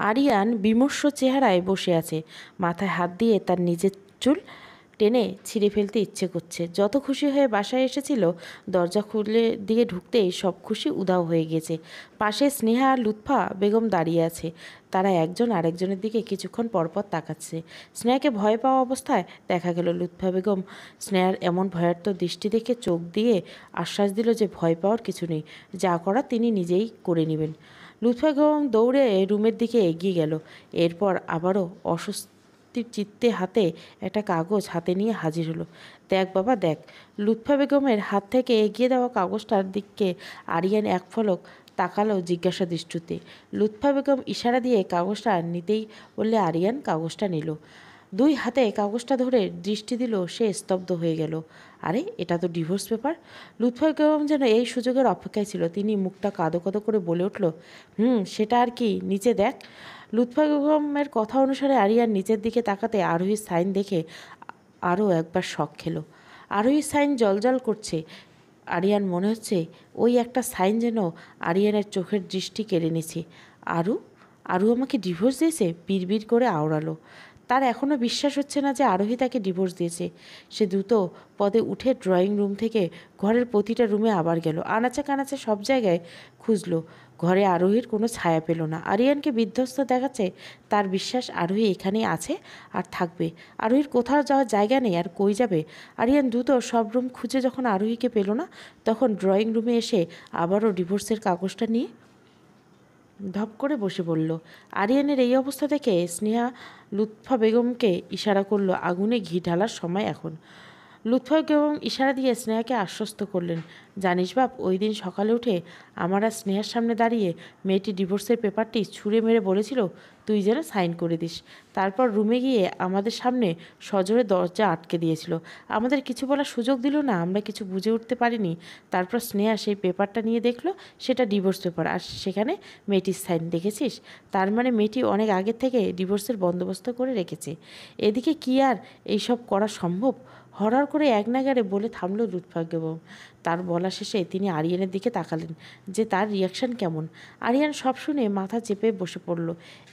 আরিয়ান বিমর্ষ চেহারায় বসে আছে, মাথায় হাত দিয়ে তার নিজের চুল টেনে ছিঁড়ে ফেলতে ইচ্ছে করছে। যত খুশি হয়ে বাসায় এসেছিল, দরজা খুলে দিয়ে ঢুকতেই সব খুশি উধাও হয়ে গেছে। পাশে স্নেহা আর লুৎফা বেগম দাঁড়িয়ে আছে। তারা একজন আরেকজনের দিকে কিছুক্ষণ পরপর তাকাচ্ছে। স্নেহাকে ভয় পাওয়া অবস্থায় দেখা গেল। লুৎফা বেগম স্নেহার এমন ভয়ার্ত দৃষ্টি দেখে চোখ দিয়ে আশ্বাস দিল যে ভয় পাওয়ার কিছু নেই, যা করার তিনি নিজেই করে নেবেন। লুৎফা বেগম দৌড়ে রুমের দিকে এগিয়ে গেল। এরপর আবারও অস্বস্তির চিত্তে হাতে একটা কাগজ হাতে নিয়ে হাজির হলো। দেখ বাবা দেখ। লুৎফা বেগমের হাত থেকে এগিয়ে দেওয়া কাগজটার দিকে আরিয়ান এক ফলক তাকালো জিজ্ঞাসা দৃষ্টিতে। লুৎফা বেগম ইশারা দিয়ে কাগজটা নিতেই বললে আরিয়ান কাগজটা নিল। দুই হাতে কাগজটা ধরে দৃষ্টি দিল, সে স্তব্ধ হয়ে গেল। আরে এটা তো ডিভোর্স পেপার। লুৎফা বেগম যেন এই সুযোগের অপেক্ষায় ছিল। তিনি মুখটা কাঁদো কাঁদো করে বলে উঠল, সেটা আর কি, নিচে দেখ। লুৎফা বেগমের কথা অনুসারে আরিয়ান নিচের দিকে তাকাতে আরোহীর সাইন দেখে আরও একবার শক খেলো। আরোহীর সাইন জলজল করছে। আরিয়ান মনে হচ্ছে ওই একটা সাইন যেন আরিয়ানের চোখের দৃষ্টি কেড়ে নিয়েছে। আরু আরু আমাকে ডিভোর্স দিয়েছে, বিড়বিড় করে আওড়ালো। তার এখনও বিশ্বাস হচ্ছে না যে আরোহী তাকে ডিভোর্স দিয়েছে। সে দ্রুত পদে উঠে ড্রয়িং রুম থেকে ঘরের প্রতিটা রুমে আবার গেল। আনাচে কানাচে সব জায়গায় খুঁজলো। ঘরে আরোহীর কোনো ছায়া পেল না। আরিয়ানকে বিধ্বস্ত দেখাচ্ছে তার বিশ্বাস আরোহী এখানেই আছে আর থাকবে। আরোহীর কোথাও যাওয়ার জায়গা নেই, আর কই যাবে। আরিয়ান দ্রুত সব রুম খুঁজে যখন আরোহীকে পেল না, তখন ড্রয়িং রুমে এসে আবারও ডিভোর্সের কাগজটা নিয়ে ধপ করে বসে পড়ল। আরিয়ানের এই অবস্থা দেখে স্নেহা লুৎফা বেগমকে ইশারা করলো আগুনে ঘি ঢালার সময় এখন। লুৎফা বেগম ইশারা দিয়ে স্নেহাকে আশ্বস্ত করলেন, জানিস বাপ, ওই দিন সকালে উঠে আমার আর স্নেহার সামনে দাঁড়িয়ে মেয়েটি ডিভোর্সের পেপারটি ছুঁড়ে মেরে বলেছিল তুই যেন সাইন করে দিস। তারপর রুমে গিয়ে আমাদের সামনে সজোরে দরজা আটকে দিয়েছিল। আমাদের কিছু বলার সুযোগ দিল না, আমরা কিছু বুঝে উঠতে পারিনি। তারপর স্নেহা সেই পেপারটা নিয়ে দেখলো সেটা ডিভোর্স পেপার, আর সেখানে মেয়েটির সাইন। দেখেছিস? তার মানে মেয়েটি অনেক আগের থেকে ডিভোর্সের বন্দোবস্ত করে রেখেছে। এদিকে কি আর এইসব করা সম্ভব? হরহর করে এক নাগাড়ে বলে থামল লুৎফা বেগম। তার বলা শেষে তিনি আরিয়ানের দিকে তাকালেন যে তার রিয়াকশান কেমন। আরিয়ান সব শুনে মাথা চেপে বসে পড়ল।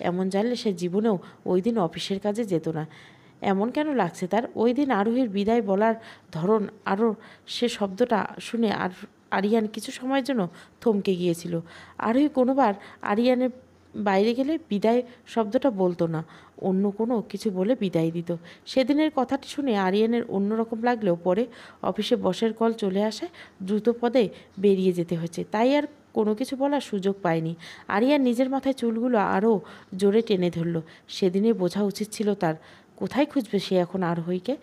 এমন জানলে সে জীবনেও ওই দিন অফিসের কাজে যেত না। এমন কেন লাগছে তার? ওই দিন আরোহীর বিদায় বলার ধরন, আরও সে শব্দটা শুনে আরিয়ান কিছু সময়ের জন্য থমকে গিয়েছিল। আরোহী কোনোবার আরিয়ানের বাইরে গেলে বিদায় শব্দটা বলতো না, অন্য কোনো কিছু বলে বিদায় দিত। সেদিনের কথাটি শুনে আরিয়ানের অন্যরকম লাগলেও পরে অফিসে বসের কল চলে আসায় দ্রুত পদে বেরিয়ে যেতে হয়েছে, তাই আর কোনো কিছু বলার সুযোগ পায়নি। আরিয়ান নিজের মাথায় চুলগুলো আরও জোরে টেনে ধরল। সেদিনে বোঝা উচিত ছিল তার। কোথায় খুঁজবে সে এখন আরোহীকে?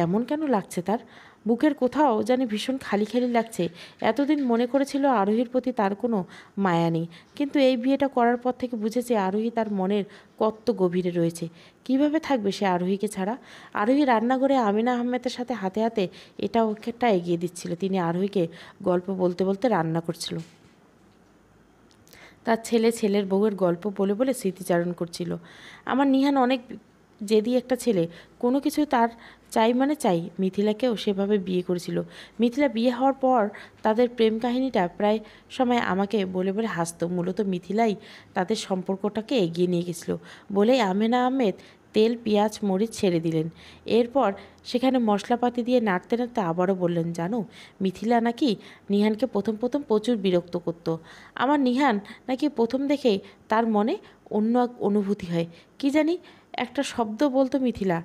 এমন কেন লাগছে তার? বুকের কোথাও জানি ভীষণ খালি খালি লাগছে। এতদিন মনে করেছিল আরোহীর প্রতি তার কোনো মায়া নেই, কিন্তু এই বিয়েটা করার পর থেকে বুঝেছে আরোহী তার মনের কত গভীরে রয়েছে। কিভাবে থাকবে সে আরোহীকে ছাড়া? আরোহী রান্নাঘরে আমিনা আহমেদের সাথে হাতে হাতে এটা ওকেটা এগিয়ে দিচ্ছিল। তিনি আরোহীকে গল্প বলতে বলতে রান্না করছিল। তার ছেলের বউয়ের গল্প বলে বলে স্মৃতিচারণ করছিল। আমার নিহান অনেক জেদি একটা ছেলে, কোনো কিছু তার চাই মানে চাই। মিথিলাকেও সেভাবে বিয়ে করেছিল। মিথিলা বিয়ে হওয়ার পর তাদের প্রেম কাহিনীটা প্রায় সময় আমাকে বলে বলে হাসতো। মূলত মিথিলাই তাদের সম্পর্কটাকে এগিয়ে নিয়ে গেছিল বলেই আমেনা আহমেদ তেল পেঁয়াজ মরিচ ছেড়ে দিলেন। এরপর সেখানে মশলাপাতি দিয়ে নাড়তে নাড়তে আবারও বললেন, জানো মিথিলা নাকি নিহানকে প্রথম প্রথম প্রচুর বিরক্ত করতো। আমার নিহান নাকি প্রথম দেখেই তার মনে অন্য এক অনুভূতি হয়। কি জানি একটা শব্দ বলতো মিথিলা,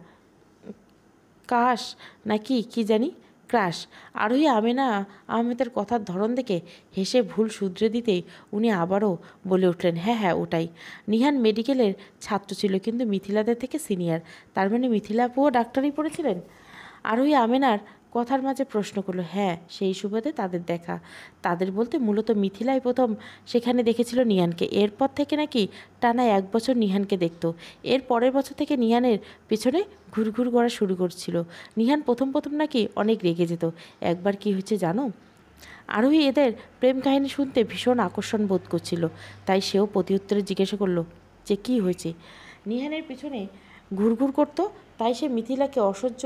কাশ নাকি কি জানি, ক্রাশ। আরোহী আমেনা আহমেদের কথার ধরন দেখে হেসে ভুল শুধরে দিতেই উনি আবারও বলে উঠলেন, হ্যাঁ হ্যাঁ ওটাই। নিহান মেডিকেলের ছাত্র ছিল, কিন্তু মিথিলাদের থেকে সিনিয়র। তার মানে মিথিলা আপুও ডাক্তারি পড়েছিলেন? আরোহী আমেনার কথার মাঝে প্রশ্ন করলো। হ্যাঁ, সেই সুবাদে তাদের দেখা। তাদের বলতে মূলত মিথিলাই প্রথম সেখানে দেখেছিল নিহানকে। এরপর থেকে নাকি টানা 1 বছর নিহানকে দেখত। এর পরের বছর থেকে নিহানের পেছনে ঘুরঘুর করা শুরু করছিল। নিহান প্রথম প্রথম নাকি অনেক রেগে যেত। একবার কি হয়েছে জানো? আরোহী এদের প্রেম কাহিনী শুনতে ভীষণ আকর্ষণ বোধ করছিল, তাই সেও প্রতি উত্তরে জিজ্ঞাসা করলো যে কী হয়েছে। নিহানের পিছনে ঘুরঘুর করতো, তাই সে মিথিলাকে অসহ্য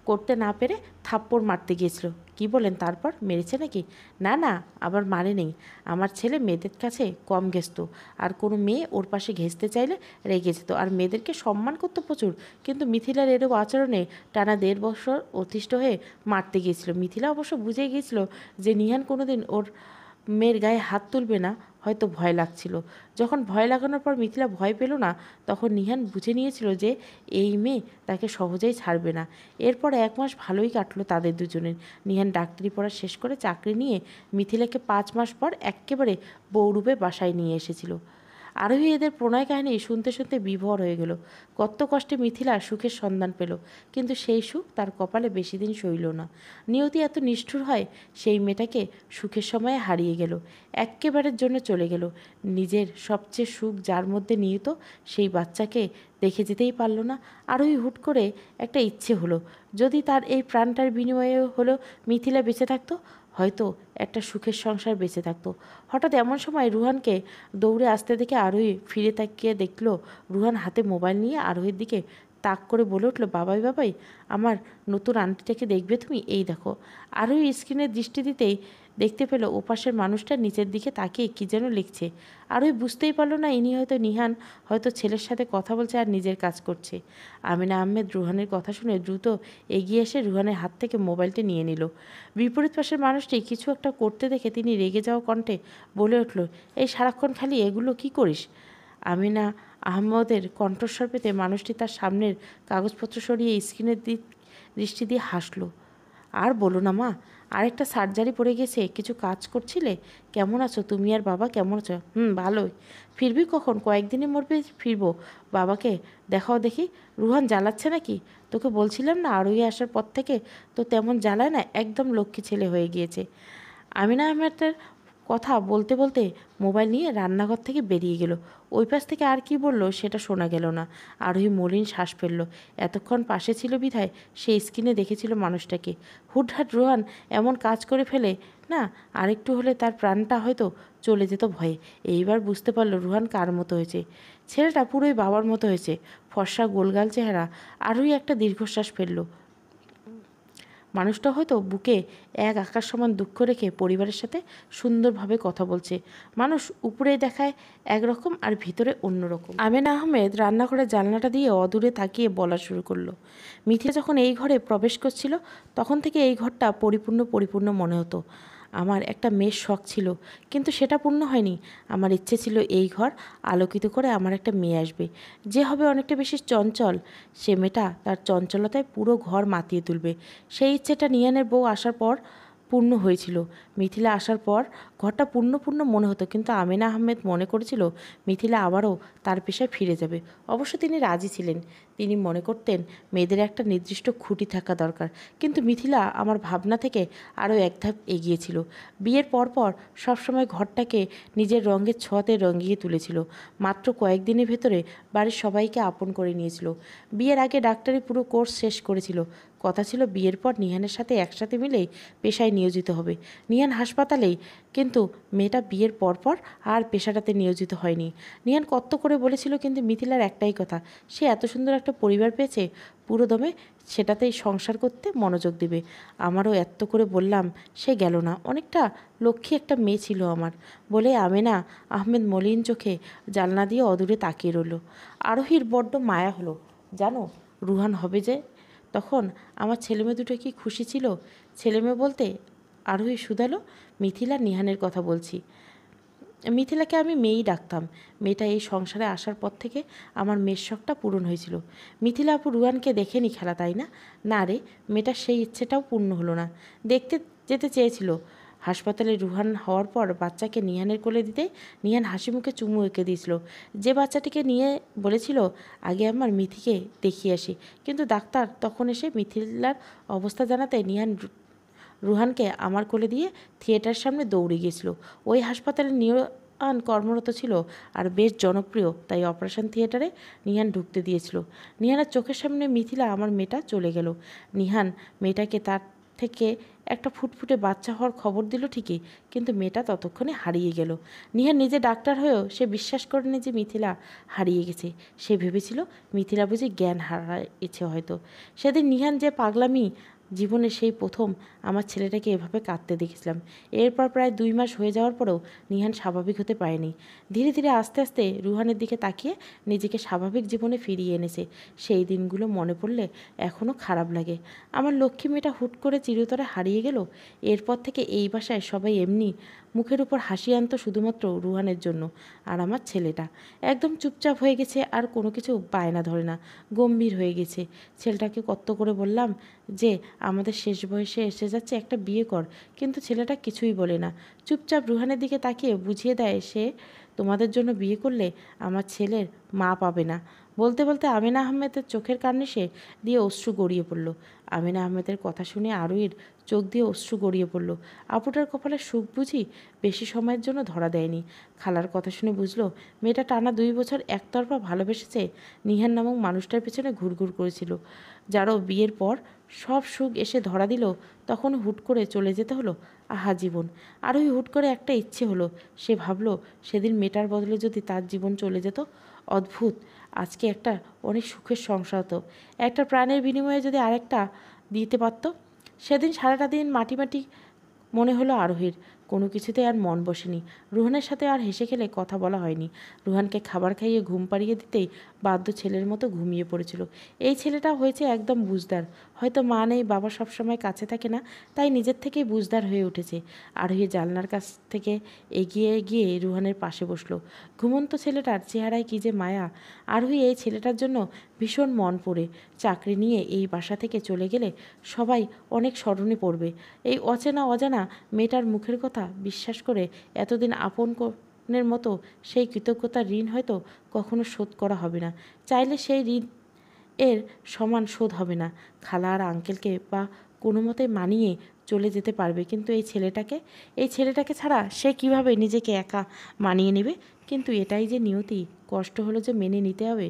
করতে না পেরে থাপ্পড় মারতে গিয়েছিল। কি বলেন তারপর? মেরেছে নাকি? না না, আবার মারে নেই। আমার ছেলে মেয়েদের কাছে কম ঘেঁষত, আর কোনো মেয়ে ওর পাশে ঘেঁষতে চাইলে রেগে যেত, আর মেয়েদেরকে সম্মান করতো প্রচুর। কিন্তু মিথিলার এরূপ আচরণে টানা 1.5 বছর অতিষ্ঠ হয়ে মারতে গিয়েছিল। মিথিলা অবশ্য বুঝে গিয়েছিল যে নিহান কোনোদিন ওর মেয়ের গায়ে হাত তুলবে না। হয়তো ভয় লাগছিল। যখন ভয় লাগানোর পর মিথিলা ভয় পেল না, তখন নিহান বুঝে নিয়েছিল যে এই মেয়ে তাকে সহজেই ছাড়বে না। এরপর 1 মাস ভালোই কাটলো তাদের দুজনের। নিহান ডাক্তারি পড়া শেষ করে চাকরি নিয়ে মিথিলাকে 5 মাস পর একেবারে বউরূপে বাসায় নিয়ে এসেছিল। আরোহী এদের প্রণয় কাহিনী শুনতে শুনতে বিভোর হয়ে গেল। কত কষ্টে মিথিলা সুখের সন্ধান পেল, কিন্তু সেই সুখ তার কপালে বেশি দিন সইল না। নিয়তি এত নিষ্ঠুর হয়, সেই মেয়েটাকে সুখের সময়ে হারিয়ে গেল, এক্কেবারের জন্য চলে গেল। নিজের সবচেয়ে সুখ যার মধ্যে নিহিত, সেই বাচ্চাকে দেখে যেতেই পারল না। আরোহী হুট করে একটা ইচ্ছে হলো, যদি তার এই প্রাণটার বিনিময়ে হলো মিথিলা বেঁচে থাকতো, হয়তো একটা সুখের সংসার বেঁচে থাকতো। হঠাৎ এমন সময় রুহানকে দৌড়ে আসতে দেখে আরোহী ফিরে তাকিয়ে দেখল রুহান হাতে মোবাইল নিয়ে আরোহীর দিকে তাক করে বলে উঠল, বাবাই বাবাই, আমার নতুন আন্টিটাকে দেখবে তুমি, এই দেখো। আরোহী স্ক্রিনে দৃষ্টি দিতেই দেখতে পেল ওপাশের মানুষটা নিচের দিকে তাকিয়ে কী যেন লিখছে। আরোহী বুঝতেই পারল না ইনি হয়তো নিহান, হয়তো ছেলের সাথে কথা বলছে আর নিজের কাজ করছে। আমিনা আহমেদ রুহানের কথা শুনে দ্রুত এগিয়ে এসে রুহানের হাত থেকে মোবাইলটি নিয়ে নিল। বিপরীত পাশের মানুষটি কিছু একটা করতে দেখে তিনি রেগে যাওয়া কণ্ঠে বলে উঠল, এই সারাক্ষণ খালি এগুলো কি করিস? আমিনা আহমদের কণ্ঠস্বর পেতে মানুষটি তার সামনের কাগজপত্র সরিয়ে স্ক্রিনের দৃষ্টি দিয়ে হাসল। আর বলো না মা, আরেকটা সার্জারি পড়ে গেছে, কিছু কাজ করছিলে? কেমন আছো তুমি আর বাবা, কেমন আছো? ভালোই। ফিরবি কখন? কয়েকদিনের মধ্যে ফিরবো। বাবাকে দেখাও দেখি। রুহান জ্বালাচ্ছে নাকি? তোকে বলছিলাম না আরোহী আসার পর থেকে তো তেমন জ্বালায় না, একদম লক্ষ্মী ছেলে হয়ে গিয়েছে। আমিনা আহমেদের কথা বলতে বলতে মোবাইল নিয়ে রান্নাঘর থেকে বেরিয়ে গেল। ওই পাশ থেকে আর কি বলল সেটা শোনা গেল না। আরোহী মলিন শ্বাস ফেলল। এতক্ষণ পাশে ছিল বিধায় সে স্ক্রিনে দেখেছিল মানুষটাকে। হুটহাট রোহান এমন কাজ করে ফেলে না, আরেকটু হলে তার প্রাণটা হয়তো চলে যেত ভয়ে। এইবার বুঝতে পারল রুহান কার মতো হয়েছে। ছেলেটা পুরোই বাবার মতো হয়েছে, ফর্সা গোলগাল চেহারা। আরোহী একটা দীর্ঘশ্বাস ফেলল। মানুষটা হয়তো বুকে এক আকাশ সমান দুঃখ রেখে পরিবারের সাথে সুন্দরভাবে কথা বলছে। মানুষ উপরে দেখায় একরকম আর ভিতরে অন্যরকম। আমিনা আহমেদ রান্নাঘরের জানলাটা দিয়ে অদূরে তাকিয়ে বলা শুরু করলো, মিথিলা যখন এই ঘরে প্রবেশ করছিল তখন থেকে এই ঘরটা পরিপূর্ণ মনে হতো। আমার একটা মেয়ের শখ ছিল, কিন্তু সেটা পূর্ণ হয়নি। আমার ইচ্ছে ছিল এই ঘর আলোকিত করে আমার একটা মেয়ে আসবে, যে হবে অনেকটা বেশি চঞ্চল। সে মেয়েটা তার চঞ্চলতায় পুরো ঘর মাতিয়ে তুলবে। সেই ইচ্ছেটা নিয়ানের বউ আসার পর পূর্ণ হয়েছিল। মিথিলা আসার পর ঘরটা পূর্ণ মনে হতো, কিন্তু আমিনা আহমেদ মনে করেছিল মিথিলা আবারও তার পেশায় ফিরে যাবে। অবশ্য তিনি রাজি ছিলেন। তিনি মনে করতেন মেয়েদের একটা নির্দিষ্ট খুঁটি থাকা দরকার। কিন্তু মিথিলা আমার ভাবনা থেকে আরও এক ধাপ এগিয়েছিল। বিয়ের পরপর সবসময় ঘরটাকে নিজের রঙের ছোঁয়াতে রঙিয়ে তুলেছিল। মাত্র কয়েকদিনের ভেতরে বাড়ির সবাইকে আপন করে নিয়েছিল। বিয়ের আগে ডাক্তারি পুরো কোর্স শেষ করেছিল। কথা ছিল বিয়ের পর নিহানের সাথে একসাথে মিলেই পেশায় নিয়োজিত হবে। নিহান হাসপাতালেই, কিন্তু মেয়েটা বিয়ের পরপর আর পেশাটাতে নিয়োজিত হয়নি। নিহান কত করে বলেছিল, কিন্তু মিথিলার একটাই কথা, সে এত সুন্দর একটা পরিবার পেয়েছে, পুরো দমে সেটাতেই সংসার করতে মনোযোগ দেবে। আমারও এত করে বললাম, সে গেল না। অনেকটা লক্ষ্মী একটা মেয়ে ছিল আমার, বলে আমিনা আহমেদ মলিন চোখে জানলা দিয়ে অদূরে তাকিয়ে রইল। আরোহীর বড্ড মায়া হলো জানো, রুহান হবে যে। তখন আমার ছেলেমেয়ে দুটো কি খুশি ছিল। ছেলেমেয়ে বলতে আরোহী শুধালো, মিথিলা নিহানের কথা বলছি। মিথিলাকে আমি মেয়েই ডাকতাম। মেয়েটা এই সংসারে আসার পর থেকে আমার মেয়ের শখটা পূরণ হয়েছিল। মিথিলা আপু রুহানকে দেখেনি খেলা, তাই না? না রে, মেয়েটার সেই ইচ্ছেটাও পূর্ণ হলো না। দেখতে যেতে চেয়েছিল। হাসপাতালে রুহান হওয়ার পর বাচ্চাকে নিহানের কোলে দিতে নিহান হাসি মুখে চুমু এঁকে দিয়েছিল। যে বাচ্চাটিকে নিয়ে বলেছিল আগে আমার মিথিকে দেখিয়ে আসি, কিন্তু ডাক্তার তখন এসে মিথিলার অবস্থা জানাতে নিহান রুহানকে আমার কোলে দিয়ে থিয়েটারের সামনে দৌড়ে গিয়েছিল। ওই হাসপাতালে নিহান কর্মরত ছিল আর বেশ জনপ্রিয়, তাই অপারেশন থিয়েটারে নিহান ঢুকতে দিয়েছিল। নিহানের চোখের সামনে মিথিলা আমার মেয়েটা চলে গেল। নিহান মেয়েটাকে তার থেকে একটা ফুটফুটে বাচ্চা হওয়ার খবর দিল ঠিকই, কিন্তু মেয়েটা ততক্ষণে হারিয়ে গেল। নিহান নিজে ডাক্তার হয়েও সে বিশ্বাস করেনি যে মিথিলা হারিয়ে গেছে। সে ভেবেছিল মিথিলা বুঝি জ্ঞান হারিয়েছে হয়তো। সেদিন নিহান যে পাগলামি, জীবনে সেই প্রথম আমার ছেলেটাকে এভাবে কাঁদতে দেখেছিলাম। এরপর প্রায় 2 মাস হয়ে যাওয়ার পরেও নিহান স্বাভাবিক হতে পারেনি। ধীরে ধীরে আস্তে আস্তে রুহানের দিকে তাকিয়ে নিজেকে স্বাভাবিক জীবনে ফিরিয়ে এনেছে। সেই দিনগুলো মনে পড়লে এখনও খারাপ লাগে। আমার লক্ষ্মী মেয়েটা হুট করে চিরতরে হারিয়ে গেল। এরপর থেকে এই বাসায় সবাই এমনি মুখের উপর হাসি আনতো শুধুমাত্র রুহানের জন্য। আর আমার ছেলেটা একদম চুপচাপ হয়ে গেছে, আর কোনো কিছু বায়না ধরে না, গম্ভীর হয়ে গেছে। ছেলেটাকে কত করে বললাম যে আমাদের শেষ বয়সে এসে যাচ্ছে, একটা বিয়ে কর, কিন্তু ছেলেটা কিছুই বলে না। চুপচাপ রুহানের দিকে তাকিয়ে বুঝিয়ে দেয় সে তোমাদের জন্য বিয়ে করলে আমার ছেলের মা পাবে না। বলতে বলতে আমিনা আহমেদের চোখের কার্নিশে দিয়ে অশ্রু গড়িয়ে পড়ল। আমিনা আহমেদের কথা শুনে আরুইর চোখ দিয়ে অশ্রু গড়িয়ে পড়ল। আপুটার কপালে সুখ বুঝি বেশি সময়ের জন্য ধরা দেয়নি। খালার কথা শুনে বুঝলো মেয়েটা টানা 2 বছর একতরফা ভালোবেসেছে। নিহান নামক মানুষটার পেছনে ঘুরঘুর করেছিল, যারও বিয়ের পর সব সুখ এসে ধরা দিল, তখন হুট করে চলে যেতে হলো। আহা জীবন! আরোহী হুট করে একটা ইচ্ছে হলো। সে ভাবলো সেদিন মেয়েটার বদলে যদি তার জীবন চলে যেত। অদ্ভুত, আজকে একটা অনেক সুখের সংসার হতো। একটা প্রাণের বিনিময়ে যদি আরেকটা দিতে পারত। সেদিন সারাটা দিন মাটি মাটি মনে হলো আরোহীর। কোনো কিছুতে আর মন বসেনি। রুহানের সাথে আর হেসে খেলে কথা বলা হয়নি। রুহানকে খাবার খাইয়ে ঘুম পাড়িয়ে দিতেই বাধ্য ছেলের মতো ঘুমিয়ে পড়েছিল। এই ছেলেটা হয়েছে একদম বুঝদার। হয়তো মা নেই, বাবা সবসময় কাছে থাকে না, তাই নিজের থেকেই বুঝদার হয়ে উঠেছে। আরোহী জানলার কাছ থেকে এগিয়ে গিয়ে রুহানের পাশে বসলো। ঘুমন্ত ছেলেটার চেহারায় কী যে মায়া! আরোহী এই ছেলেটার জন্য ভীষণ মন পড়ে। চাকরি নিয়ে এই বাসা থেকে চলে গেলে সবাই অনেক স্মরণে পড়বে। এই অজানা মেয়েটার মুখের কথা বিশ্বাস করে এতদিন আপনের মতো সেই কৃতজ্ঞতার ঋণ হয়তো কখনো শোধ করা হবে না। চাইলে সেই ঋণ এর সমান শোধ হবে না। খালা আর আঙ্কেলকে বা কোনো মতে মানিয়ে চলে যেতে পারবে, কিন্তু এই ছেলেটাকে ছাড়া সে কিভাবে নিজেকে একা মানিয়ে নেবে? কিন্তু এটাই যে নিয়তি, কষ্ট হলো যে মেনে নিতে হবে।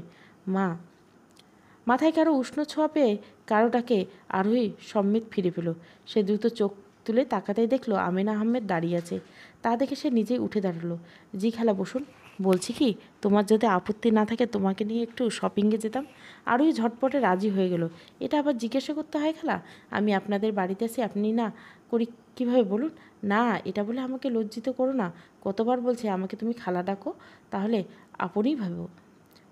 মাথায় কারো উষ্ণ ছোঁয়া পেয়ে কারোটাকে আরোহী সম্মিত ফিরে পেল। সে দ্রুত চোখ তুলে তাকাতেই দেখলো আমিনা আহমেদ দাঁড়িয়ে আছে। তা দেখে সে নিজেই উঠে দাঁড়ালো। জি খালা, বসুন। বলছি কি, তোমার যদি আপত্তি না থাকে তোমাকে নিয়ে একটু শপিংয়ে যেতাম। আরোহী ঝটপটে রাজি হয়ে গেল। এটা আবার জিজ্ঞাসা করতে হয় খালা? আমি আপনাদের বাড়িতে আছি, আপনি না করি কীভাবে বলুন? না, এটা বলে আমাকে লজ্জিত করো না। কতবার বলছে আমাকে তুমি খালা ডাকো, তাহলে আপনিই ভাবো।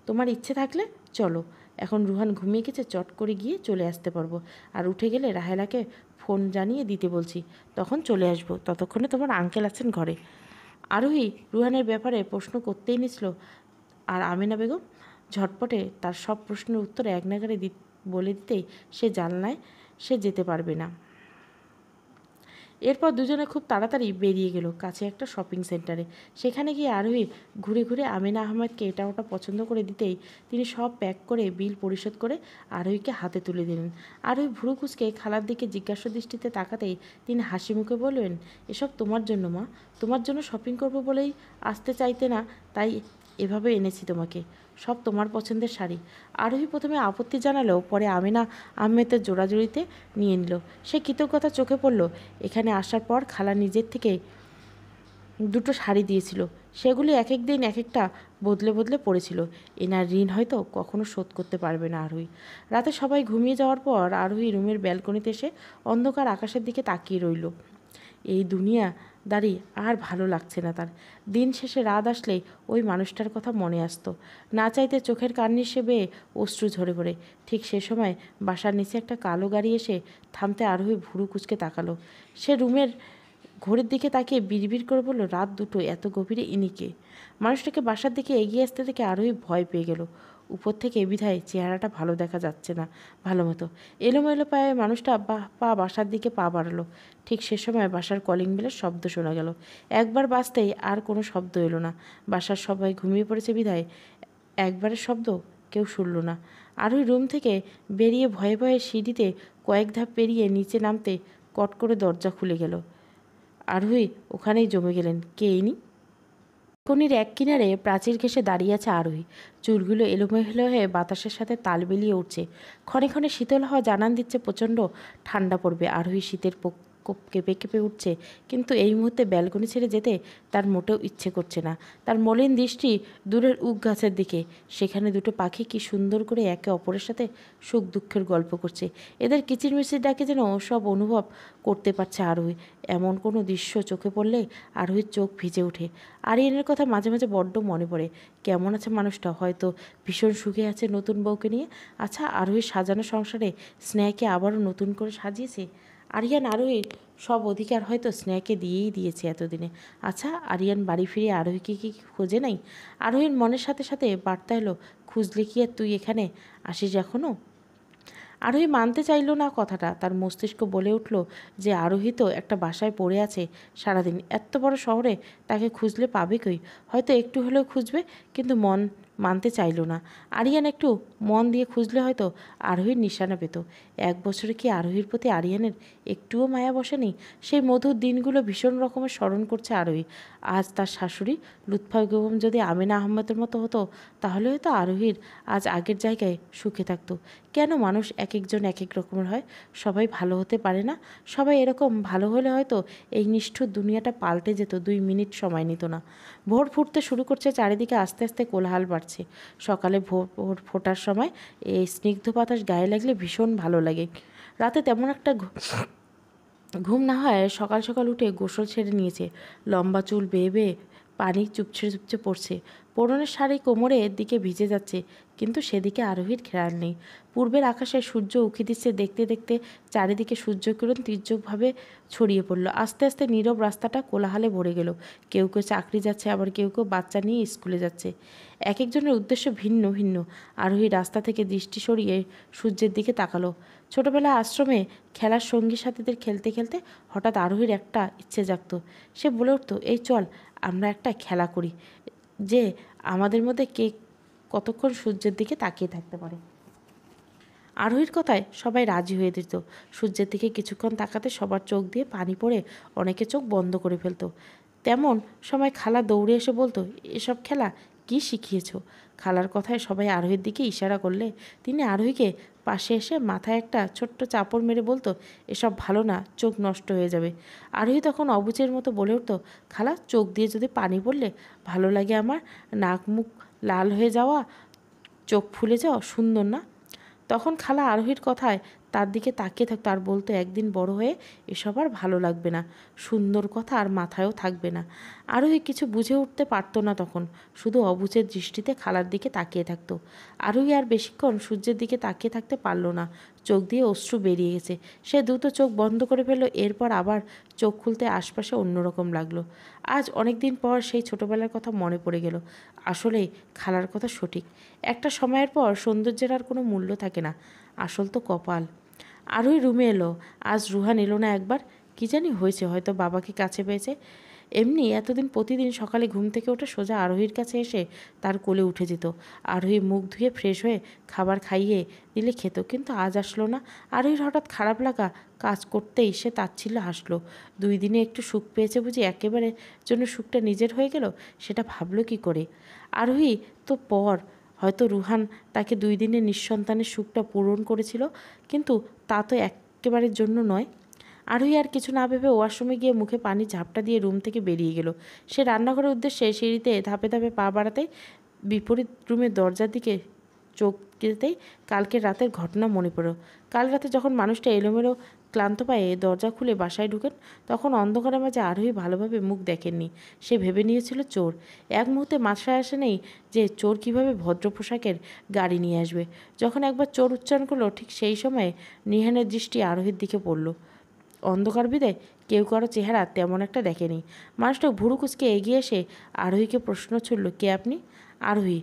তোমার ইচ্ছে থাকলে চলো। এখন রুহান ঘুমিয়ে গেছে, চট করে গিয়ে চলে আসতে পারবো। আর উঠে গেলে রাহেলাকে ফোন জানিয়ে দিতে বলছি, তখন চলে আসবো। ততক্ষণে তোমার আঙ্কেল আছেন ঘরে। আরোহী রুহানের ব্যাপারে প্রশ্ন করতেই নিছিল, আর আমিনা বেগম ঝটপটে তার সব প্রশ্নের উত্তর এক নাগারে বলে দিতেই সে জানলায় সে যেতে পারবে না। এরপর দুজনে খুব তাড়াতাড়ি বেরিয়ে গেল কাছে একটা শপিং সেন্টারে। সেখানে গিয়ে আরোহী ঘুরে ঘুরে আমিনা আহমেদকে এটা ওটা পছন্দ করে দিতেই তিনি সব প্যাক করে বিল পরিশোধ করে আরোহীকে হাতে তুলে দিলেন। আরোহী ভুরু কুঁচকে খালার দিকে জিজ্ঞাসা দৃষ্টিতে তাকাতেই তিনি হাসি মুখে বললেন, এসব তোমার জন্য মা, তোমার জন্য শপিং করবো বলেই আসতে চাইতে না, তাই এভাবে এনেছি তোমাকে। সব তোমার পছন্দের শাড়ি। আরোহী প্রথমে আপত্তি জানালেও পরে আমিনা আহমেদের জোড়াজুড়িতে নিয়ে নিল। সে কৃতজ্ঞতা চোখে পড়ল। এখানে আসার পর খালা নিজের থেকে 2টো শাড়ি দিয়েছিল, সেগুলি এক এক দিন এক একটা বদলে বদলে পড়েছিল। এনার ঋণ হয়তো কখনো শোধ করতে পারবে না আরোহী। রাতে সবাই ঘুমিয়ে যাওয়ার পর আরোহী রুমের ব্যালকনিতে এসে অন্ধকার আকাশের দিকে তাকিয়ে রইল। এই দুনিয়াদারি আর ভালো লাগছে না তার। দিন শেষে রাত আসলেই ওই মানুষটার কথা মনে আসতো। না চাইতে চোখের কার্নিশে বেয়ে অশ্রু ঝরে পড়ে। ঠিক সে সময় বাসার নিচে একটা কালো গাড়ি এসে থামতে আরোহী ভুরু কুঁচকে তাকালো। সে রুমের ঘড়ির দিকে তাকিয়ে বিড়বিড় করে বলল, রাত 2টো, এত গভীরে ইনিকে? মানুষটাকে বাসার দিকে এগিয়ে আসতে দেখে আরোহী ভয় পেয়ে গেল। উপর থেকে বিধায় চেহারাটা ভালো দেখা যাচ্ছে না ভালো মতো। এলোমেলো পায়ে মানুষটা পা বাসার দিকে পা বাড়ালো। ঠিক সে সময় বাসার কলিং বেলের শব্দ শোনা গেল। একবার বাজতেই আর কোনো শব্দ এলো না। বাসার সবাই ঘুমিয়ে পড়েছে বিধায় একবারের শব্দ কেউ শুনল না। আরোহী রুম থেকে বেরিয়ে ভয়ে ভয়ে সিঁড়িতে কয়েক ধাপ পেরিয়ে নিচে নামতে কট করে দরজা খুলে গেল। আরোহী ওখানেই জমে গেলেন। কে ইনি? কনির এক কিনারে প্রাচীর ঘেঁষে দাঁড়িয়ে আছে আরোহী। চুলগুলো এলোমেলো হয়ে বাতাসের সাথে তাল মিলিয়ে উঠছে। ক্ষণে ক্ষণে শীতল হাওয়া জানান দিচ্ছে প্রচণ্ড ঠান্ডা পড়বে। আরোহী শীতের কেঁপে কেঁপে উঠছে, কিন্তু এই মুহূর্তে ব্যালকনি ছেড়ে যেতে তার মোটেও ইচ্ছে করছে না। তার মলিন দৃষ্টি দূরের উক গাছের দিকে। সেখানে দুটো পাখি কি সুন্দর করে একে অপরের সাথে সুখ দুঃখের গল্প করছে। এদের কিচিরমিচির ডাকে যেন সব অনুভব করতে পারছে আরোহী। এমন কোনো দৃশ্য চোখে পড়লে আরোহীর চোখ ভিজে ওঠে। আরিয়ানের কথা মাঝে মাঝে বড্ড মনে পড়ে। কেমন আছে মানুষটা? হয়তো ভীষণ সুখে আছে নতুন বউকে নিয়ে। আচ্ছা, আরোহীর সাজানো সংসারে স্নেহাকে আবারও নতুন করে সাজিয়েছে। আরিয়ান আরোহীর সব অধিকার হয়তো স্নেহাকে দিয়েই দিয়েছে এতদিনে। আচ্ছা, আরিয়ান বাড়ি ফিরে আরোহীকে কি খোঁজে নাই? আরোহীর মনের সাথে সাথে বার্তা এলো, খুঁজলে কি আর তুই এখানে আসিস এখনও? আরোহী মানতে চাইল না কথাটা। তার মস্তিষ্ক বলে উঠল যে আরোহী তো একটা বাসায় পড়ে আছে সারাদিন, এত বড় শহরে তাকে খুঁজলে পাবে কই? হয়তো একটু হলেও খুঁজবে, কিন্তু মন মানতে চাইল না। আরিয়ান একটু মন দিয়ে খুঁজলে হয়তো আরোহীর নিশানা পেত। 1 বছরে কি আরোহীর প্রতি আরিয়ানের একটুও মায়া বসেনি? সেই মধুর দিনগুলো ভীষণ রকমের স্মরণ করছে আরোহী। আজ তার শাশুড়ি লুৎফা বেগম যদি আমিনা আহমেদের মতো হতো, তাহলে হয়তো আরোহীর আজ আগের জায়গায় সুখে থাকতো। কেন মানুষ এক একজন এক এক রকমের হয়? সবাই ভালো হতে পারে না। সবাই এরকম ভালো হলে হয়তো এই নিষ্ঠুর দুনিয়াটা পাল্টে যেত। 2 মিনিট সময় নিত না। ভোর ফুটতে শুরু করছে, চারিদিকে আস্তে আস্তে কোলাহল বাড়ছে। সকালে ভোর ফোটার সময় এই স্নিগ্ধ বাতাস গায়ে লাগলে ভীষণ ভালো লাগে। রাতে তেমন একটা ঘুম না হয় সকাল সকাল উঠে গোসল ছেড়ে নিয়েছে। লম্বা চুল বেয়ে বেয়ে পানি চুপছে চুপছে পড়ছে। পরনের শাড়ি কোমরের দিকে ভিজে যাচ্ছে, কিন্তু সেদিকে আরোহীর খেয়াল নেই। পূর্বের আকাশে সূর্য উঁকি দিচ্ছে। দেখতে দেখতে চারিদিকে সূর্যকিরণ তীর্যকভাবে ছড়িয়ে পড়ল। আস্তে আস্তে নীরব রাস্তাটা কোলাহলে ভরে গেল। কেউ কেউ চাকরি যাচ্ছে, আবার কেউ কেউ বাচ্চা নিয়ে স্কুলে যাচ্ছে। এক একজনের উদ্দেশ্য ভিন্ন ভিন্ন। আরোহী রাস্তা থেকে দৃষ্টি সরিয়ে সূর্যের দিকে তাকালো। ছোটবেলায় আশ্রমে খেলার সঙ্গী সাথীদের খেলতে খেলতে হঠাৎ আরোহীর একটা ইচ্ছে জাগত। সে বলে উঠত, এই চল আমরা একটা খেলা করি, যে আমাদের মধ্যে কে কতক্ষণ সূর্যের দিকে তাকিয়ে থাকতে পারে। আরোহীর কথায় সবাই রাজি হয়ে দিত। সূর্যের দিকে কিছুক্ষণ তাকাতে সবার চোখ দিয়ে পানি পড়ে অনেকে চোখ বন্ধ করে ফেলত। তেমন সময় খালা দৌড়ে এসে বলতো, এসব খেলা কি শিখিয়েছ? খালার কথায় সবাই আরোহীর দিকে ইশারা করলে তিনি আরোহীকে পাশে এসে মাথায় একটা ছোট্ট চাপড় মেরে বলতো, এসব ভালো না, চোখ নষ্ট হয়ে যাবে। আরোহী তখন অবুঝের মতো বলে উঠত, খালা, চোখ দিয়ে যদি পানি পড়লে ভালো লাগে আমার? নাক মুখ লাল হয়ে যাওয়া, চোখ ফুলে যাওয়া সুন্দর না? তখন খালা আরোহীর কথায় তার দিকে তাকিয়ে থাকতো আর বলতো, একদিন বড় হয়ে এসব আর ভালো লাগবে না, সুন্দর কথা আর মাথায়ও থাকবে না। আরোহী কিছু বুঝে উঠতে পারতো না তখন, শুধু অবুঝের দৃষ্টিতে খালার দিকে তাকিয়ে থাকতো। আরোহী আর বেশিক্ষণ সূর্যের দিকে তাকিয়ে থাকতে পারলো না। চোখ দিয়ে অশ্রু বেরিয়ে গেছে। সে দ্রুত চোখ বন্ধ করে ফেলল। এরপর আবার চোখ খুলতে আশপাশে অন্যরকম লাগলো। আজ অনেক দিন পর সেই ছোটবেলার কথা মনে পড়ে গেল। আসলেই খালার কথা সঠিক। একটা সময়ের পর সৌন্দর্যের আর কোনো মূল্য থাকে না, আসল তো কপাল। আরোহী রুমে এলো। আজ রুহান এলো না একবার। কি জানি হয়েছে, হয়তো বাবাকে কাছে পেয়েছে। এমনি এতদিন প্রতিদিন সকালে ঘুম থেকে উঠে সোজা আরোহীর কাছে এসে তার কোলে উঠে যেত। আরোহী মুখ ধুয়ে ফ্রেশ হয়ে খাবার খাইয়ে দিলে খেত, কিন্তু আজ আসলো না। আরোহীর হঠাৎ খারাপ লাগা কাজ করতেই সে তাচ্ছিল্যে হাসলো। 2 দিনে একটু সুখ পেয়েছে বুঝি, একেবারে জন্য সুখটা নিজের হয়ে গেল, সেটা ভাবলো কি করে? আরোহী তো পর, হয়তো রুহান তাকে 2 দিনের নিঃসন্তানের সুখটা পূরণ করেছিল, কিন্তু তা তো একেবারের জন্য নয়। আরোহী আর কিছু না ভেবে ওয়াশরুমে গিয়ে মুখে পানি ঝাপটা দিয়ে রুম থেকে বেরিয়ে গেল। সে রান্নাঘরের উদ্দেশ্যে সিঁড়িতে ধাপে ধাপে পা বাড়াতে বিপরীত রুমের দরজার দিকে চোখ যেতেই কালকের রাতের ঘটনা মনে পড়ল। কাল রাতে যখন মানুষটা এলোমেলো ক্লান্ত পায়ে দরজা খুলে বাসায় ঢুকেন, তখন অন্ধকারের মাঝে আরোহী ভালোভাবে মুখ দেখেননি। সে ভেবে নিয়েছিল চোর। এক মুহূর্তে মাথায় আসে নেই যে চোর কীভাবে ভদ্র পোশাকের গাড়ি নিয়ে আসবে। যখন একবার চোর উচ্চারণ করলো, ঠিক সেই সময়ে নিহানের দৃষ্টি আরোহীর দিকে পড়ল। অন্ধকার বিদে কেউ কারো চেহারা তেমন একটা দেখেনি। মানুষটা ভুরু কুচকে এগিয়ে এসে আরোহীকে প্রশ্ন ছুড়ল, কে আপনি? আরোহী।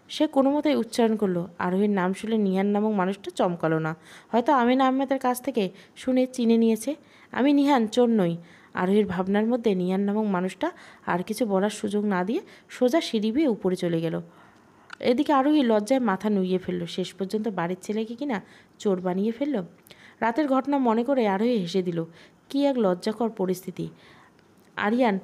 সে কোনো মতেই উচ্চারণ করলো। আরোহীর নাম শুনে নিহান নামক মানুষটা চমকালো না। হয়তো আমিনা আহমেদের কাছ থেকে শুনে চিনে নিয়েছে। আমি নিহান, চোর নই। আরোহীর ভাবনার মধ্যে নিহান নামক মানুষটা আর কিছু বলার সুযোগ না দিয়ে সোজা সিঁড়ি বেয়ে উপরে চলে গেল। এদিকে আরোহী লজ্জায় মাথা নুইয়ে ফেলল। শেষ পর্যন্ত বাড়ির ছেলেকে কিনা চোর বানিয়ে ফেলল। রাতের ঘটনা মনে করে আরোহী হেসে দিল। কী এক লজ্জাকর পরিস্থিতি। আরিয়ান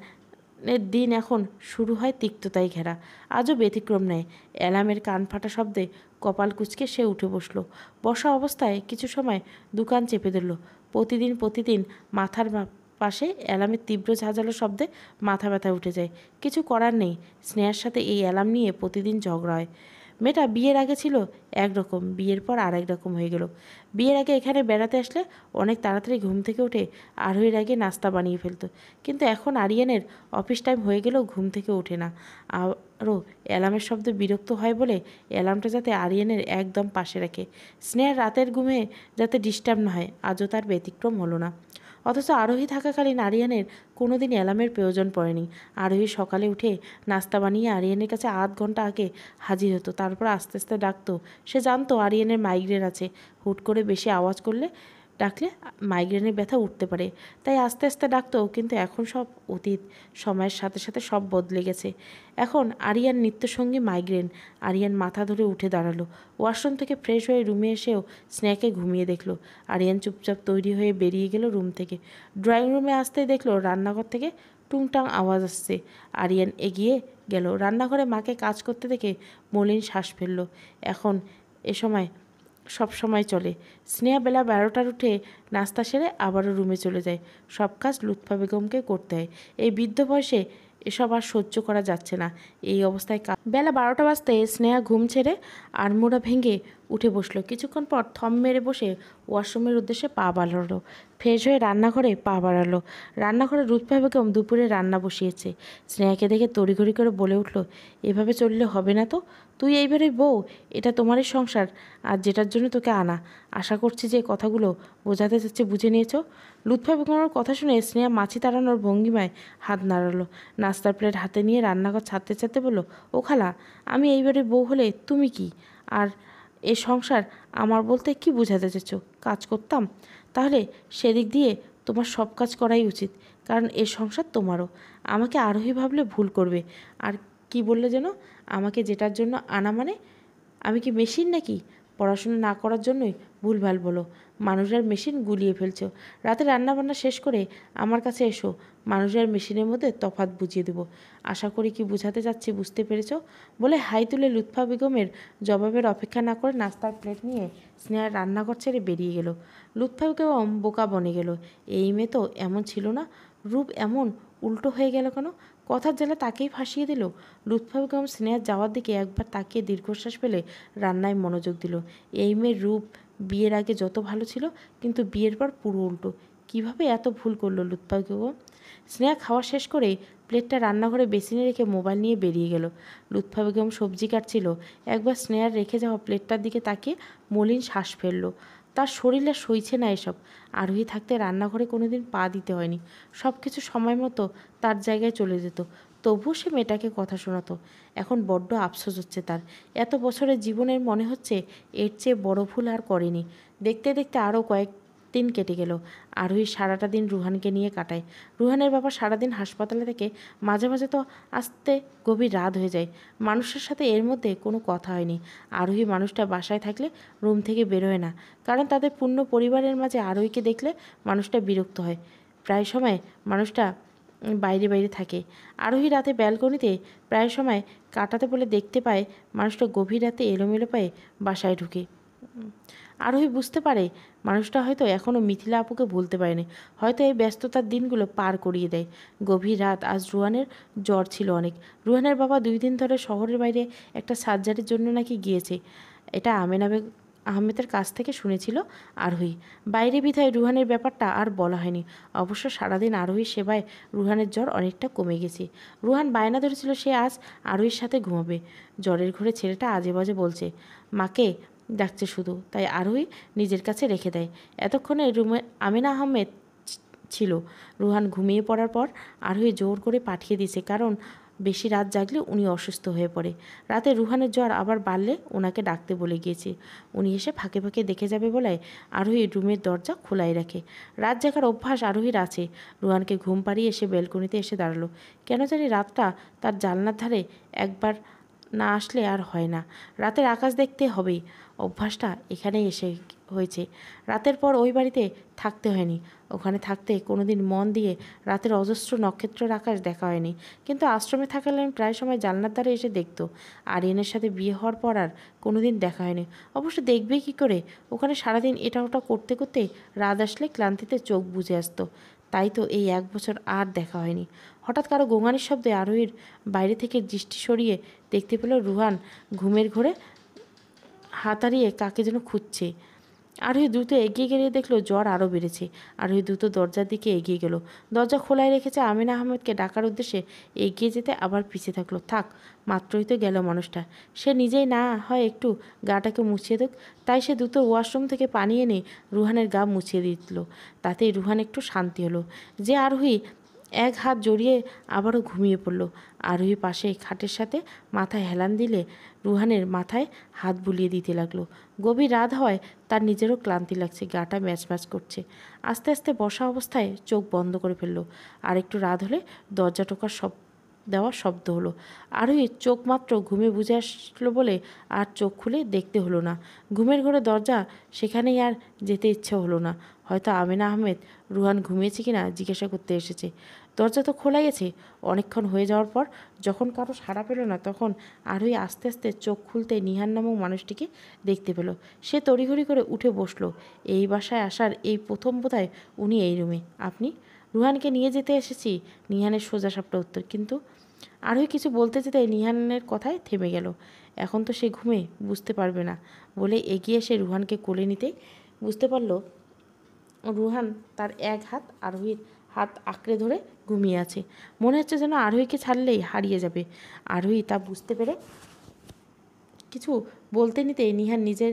দিন এখন শুরু হয় তিক্ততায় ঘেরা। আজও ব্যতিক্রম নেয়। অ্যালার্মের কান ফাটা শব্দে কপাল কুঁচকে সে উঠে বসলো। বসা অবস্থায় কিছু সময় দুকান চেপে ধরল। প্রতিদিন মাথার পাশে অ্যালার্মের তীব্র ঝাঁঝালো শব্দে মাথা ব্যথা উঠে যায়। কিছু করার নেই, স্নেহার সাথে এই অ্যালার্ম নিয়ে প্রতিদিন ঝগড়া হয়। মেয়েটা বিয়ের আগে ছিল একরকম, বিয়ের পর আর এক রকম হয়ে গেল। বিয়ের আগে এখানে বেড়াতে আসলে অনেক তাড়াতাড়ি ঘুম থেকে উঠে আরোহীর আগে নাস্তা বানিয়ে ফেলতো, কিন্তু এখন আরিয়ানের অফিস টাইম হয়ে গেলেও ঘুম থেকে ওঠে না। আরও অ্যালার্মের শব্দ বিরক্ত হয় বলে অ্যালার্মটা যাতে আরিয়ানের একদম পাশে রাখে, স্নেহার রাতের ঘুমে যাতে ডিস্টার্ব না হয়। আজও তার ব্যতিক্রম হলো না। অথচ আরোহী থাকাকালীন আরিয়ানের কোনো দিন অ্যালার্মের প্রয়োজন পড়েনি। আরোহী সকালে উঠে নাস্তা বানিয়ে আরিয়ানের কাছে আধ ঘন্টা আগে হাজির হতো, তারপর আস্তে আস্তে ডাকতো। সে জানতো আরিয়ানের মাইগ্রেন আছে, হুট করে বেশি আওয়াজ করলে ডাকলে মাইগ্রেনের ব্যথা উঠতে পারে, তাই আস্তে আস্তে ডাকতো। কিন্তু এখন সব অতীত, সময়ের সাথে সাথে সব বদলে গেছে। এখন আরিয়ান নিত্যসঙ্গী মাইগ্রেন। আরিয়ান মাথা ধরে উঠে দাঁড়ালো। ওয়াশরুম থেকে ফ্রেশ হয়ে রুমে এসেও স্নেহাকে ঘুমিয়ে দেখলো। আরিয়ান চুপচাপ তৈরি হয়ে বেরিয়ে গেল রুম থেকে। ড্রয়িং রুমে আসতেই দেখলো রান্নাঘর থেকে টুংটাং আওয়াজ আসছে। আরিয়ান এগিয়ে গেল। রান্নাঘরে মাকে কাজ করতে দেখে মলিন শ্বাস ফেলল। এখন এ সময় সব সময় চলে। স্নেহা বেলা 12টার উঠে নাস্তা সেরে আবারও রুমে চলে যায়। সব কাজ লুৎফা বেগমকে করতে হয়। এই বৃদ্ধ বয়সে এসব আর সহ্য করা যাচ্ছে না। এই অবস্থায় বেলা 12টা বাজতে স্নেহা ঘুম ছেড়ে আড়মোড়া ভেঙে উঠে বসলো। কিছুক্ষণ পর থম মেরে বসে ওয়াশরুমের উদ্দেশ্যে পা বাড়ালো। ফ্রেশ হয়ে রান্নাঘরে পা বাড়ালো। রান্নাঘরে লুৎফা বেগম দুপুরে রান্না বসিয়েছে। স্নেহাকে দেখে তড়িঘড়ি করে বলে উঠল, এভাবে চললে হবে না তো। তুই এইবারে বউ, এটা তোমারই সংসার, আর যেটার জন্য তোকে আনা। আশা করছি যে কথাগুলো বোঝাতে চাচ্ছে বুঝে নিয়েছো। লুৎফা বেগমের কথা শুনে স্নেহা মাছি তাড়ানোর ভঙ্গিমায় হাত নাড়ালো। নাস্তার প্লেট হাতে নিয়ে রান্নাঘর ছাড়তে ছাড়তে বলল, ও খালা, আমি এইবারে বউ হলে তুমি কি? আর এ সংসার আমার বলতে কি বোঝাতে চাইছো? কাজ করতাম? তাহলে সেদিক দিয়ে তোমার সব কাজ করাই উচিত, কারণ এ সংসার তোমারও। আমাকে আরোহী ভাবলে ভুল করবে। আর কি বললে যেন, আমাকে যেটার জন্য আনা মানে? আমি কি মেশিন নাকি? পড়াশোনা না করার জন্যই ভুলভাল বলো। মানুষের মেশিন গুলিয়ে ফেলছো। রাতে রান্নাবান্না শেষ করে আমার কাছে এসো, মানুষের মেশিনের মধ্যে তফাৎ বুঝিয়ে দেবো। আশা করি কি বুঝাতে চাচ্ছি বুঝতে পেরেছো। বলে হাই তুলে লুৎফা বেগমের জবাবের অপেক্ষা না করে নাস্তার প্লেট নিয়ে স্নেহার রান্নাঘর ছেড়ে বেরিয়ে গেল। লুৎফা বেগম বোকা বনে গেল। এই মেয়ে তো এমন ছিল না, রূপ এমন উল্টো হয়ে গেল কেন? কথার জেলে তাকেই ফাঁসিয়ে দিল। লুৎফা বেগম স্নেহার যাওয়ার দিকে একবার তাকিয়ে দীর্ঘশ্বাস ফেলে রান্নায় মনোযোগ দিল। এই মেয়ের রূপ বিয়ের আগে যত ভালো ছিল, কিন্তু বিয়ের পর পুরো উল্টো। কিভাবে এত ভুল করলো লুৎফা বেগম? স্নেহা খাওয়া শেষ করেই প্লেটটা রান্নাঘরে বেসিনে রেখে মোবাইল নিয়ে বেরিয়ে গেল। লুৎফা বেগম সবজি কাটছিল। একবার স্নেহার রেখে যাওয়া প্লেটটার দিকে তাকিয়ে মলিন শ্বাস ফেলল। তার শরীরে সইছে না এসব। আরোহী থাকতে রান্নাঘরে কোনোদিন পা দিতে হয়নি। সব কিছু সময় মতো তার জায়গায় চলে যেত। তবুও সে মেয়েটাকে কথা শোনাতো। এখন বড্ড আফসোস হচ্ছে তার। এত বছরের জীবনের মনে হচ্ছে এর চেয়ে বড় ভুল আর করেনি। দেখতে দেখতে আরও কয়েকদিন কেটে গেল। আরোহী সারাটা দিন রুহানকে নিয়ে কাটায়। রুহানের বাবা সারাদিন হাসপাতালে থেকে, মাঝে মাঝে তো আসতে গভীর রাত হয়ে যায়। মানুষের সাথে এর মধ্যে কোনো কথা হয়নি। আরোহী মানুষটা বাসায় থাকলে রুম থেকে বেরোয় না, কারণ তাদের পূর্ণ পরিবারের মাঝে আরোহীকে দেখলে মানুষটা বিরক্ত হয়। প্রায় সময় মানুষটা বাইরে বাইরে থাকে। আরোহী রাতে ব্যালকনিতে প্রায় সময় কাটাতে বলে দেখতে পায় মানুষটা গভীর রাতে এলোমেলো পায়ে বাসায় ঢুকে। আরোহী বুঝতে পারে মানুষটা হয়তো এখনও মিথিলা আপুকে ভুলতে পারেনি। হয়তো এই ব্যস্ততার দিনগুলো পার করিয়ে দেয়। গভীর রাত। আজ রুহানের জ্বর ছিল অনেক। রুহানের বাবা 2 দিন ধরে শহরের বাইরে একটা সার্জারির জন্য নাকি গিয়েছে। এটা আহমেদের কাছ থেকে শুনেছিল আরোহী। বাইরে বিধায় রুহানের ব্যাপারটা আর বলা হয়নি। অবশ্য সারাদিন আরোহীর সেবায় রুহানের জ্বর অনেকটা কমে গেছে। রুহান বায়না ধরেছিল সে আজ আরোহীর সাথে ঘুমাবে। জ্বরের ঘরে ছেলেটা আজে বাজে বলছে, মাকে ডাকছে শুধু, তাই আরোহী নিজের কাছে রেখে দেয়। এতক্ষণে রুমে আমিনা আহমেদ ছিল। রুহান ঘুমিয়ে পড়ার পর আরোহী জোর করে পাঠিয়ে দিয়েছে, কারণ বেশি রাত জাগলে উনি অসুস্থ হয়ে পড়ে। রাতে রুহানের জ্বর আবার বাড়লে ওনাকে ডাকতে বলে গিয়েছে। উনি এসে ফাঁকে ফাঁকে দেখে যাবে বলে আরোহী রুমের দরজা খোলাই রাখে। রাত জাগার অভ্যাস আরোহীর আছে। রুহানকে ঘুম পাড়িয়ে এসে ব্যালকনিতে এসে দাঁড়ালো। কেন জানি রাতটা তার জানলার ধারে একবার না আসলে আর হয় না। রাতের আকাশ দেখতে হবেই, অভ্যাসটা এখানেই এসে হয়েছে। রাতের পর ওই বাড়িতে থাকতে হয়নি। ওখানে থাকতে কোনোদিন মন দিয়ে রাতের অজস্র নক্ষত্রের আকাশ দেখা হয়নি, কিন্তু আশ্রমে থাকাকালীন প্রায় সময় জানলার ধারে এসে দেখতো। আরিয়ানের সাথে বিয়ে হওয়ার পর আর কোনোদিন দেখা হয়নি। অবশ্য দেখবেই কী করে, ওখানে সারাদিন এটা ওটা করতে করতে রাত আসলে ক্লান্তিতে চোখ বুজে আসতো। তাই তো এই 1 বছর আর দেখা হয়নি। হঠাৎ কারো গোঙানির শব্দে আরোহীর বাইরে থেকে দৃষ্টি সরিয়ে দেখতে পেল রুহান ঘুমের ঘোরে হাত হারিয়ে কাকে যেন খুঁজছে। আরোহী দ্রুত এগিয়ে গেলে দেখলো জ্বর আরও বেড়েছে। আরোহী দ্রুত দরজার দিকে এগিয়ে গেল। দরজা খোলাই রেখেছে। আমিনা আহমেদকে ডাকার উদ্দেশ্যে এগিয়ে যেতে আবার পিছিয়ে থাকলো। থাক, মাত্রই তো গেল মানুষটা, সে নিজেই না হয় একটু গাটাকে মুছিয়ে দেখ। তাই সে দ্রুত ওয়াশরুম থেকে পানি এনে রুহানের গা মুছিয়ে দিল। তাতেই রুহান একটু শান্তি হলো। যে আরোহী এক হাত জড়িয়ে আবারও ঘুমিয়ে পড়ল। আরোহী পাশে খাটের সাথে মাথায় হেলান দিলে রুহানের মাথায় হাত বুলিয়ে দিতে লাগলো। গভীর রাত হওয়ায় তার নিজেরও ক্লান্তি লাগছে, গাটা ম্যাচ ম্যাচ করছে। আস্তে আস্তে বসা অবস্থায় চোখ বন্ধ করে ফেললো। আর একটু রাত হলে দরজা টোকার দেওয়ার শব্দ হলো। আরোহী চোখ মাত্র ঘুমে বুঝে আসলো বলে আর চোখ খুলে দেখতে হলো না। ঘুমের ঘরে দরজা, সেখানেই আর যেতে ইচ্ছে হলো না। হয়তো আমিনা আহমেদ রুহান ঘুমিয়েছে কিনা জিজ্ঞাসা করতে এসেছে। দরজা তো খোলাই আছে। অনেকক্ষণ হয়ে যাওয়ার পর যখন কারো সাড়া পেল না, তখন আরোহী আস্তে আস্তে চোখ খুলতে নিহান নামক মানুষটিকে দেখতে পেল। সে তড়িঘড়ি করে উঠে বসলো। এই বাসায় আসার এই প্রথম বোধহয় উনি এই রুমে। আপনি? রুহানকে নিয়ে যেতে এসেছি, নিহানের সোজাসাপটা উত্তর। কিন্তু আরোহী কিছু বলতে যেতে নিহানের কথায় থেমে গেল। এখন তো সে ঘুমে, বুঝতে পারবে না বলে এগিয়ে এসে রুহানকে কোলে নিতেই বুঝতে পারল রুহান তার এক হাত আরোহীর হাত আঁকড়ে ধরে ঘুমিয়ে আছে। মনে হচ্ছে যেন আরোহীকে ছাড়লেই হারিয়ে যাবে। আরোহী তা বুঝতে পেরে কিছু বলতে নিতেই নিহান নিজের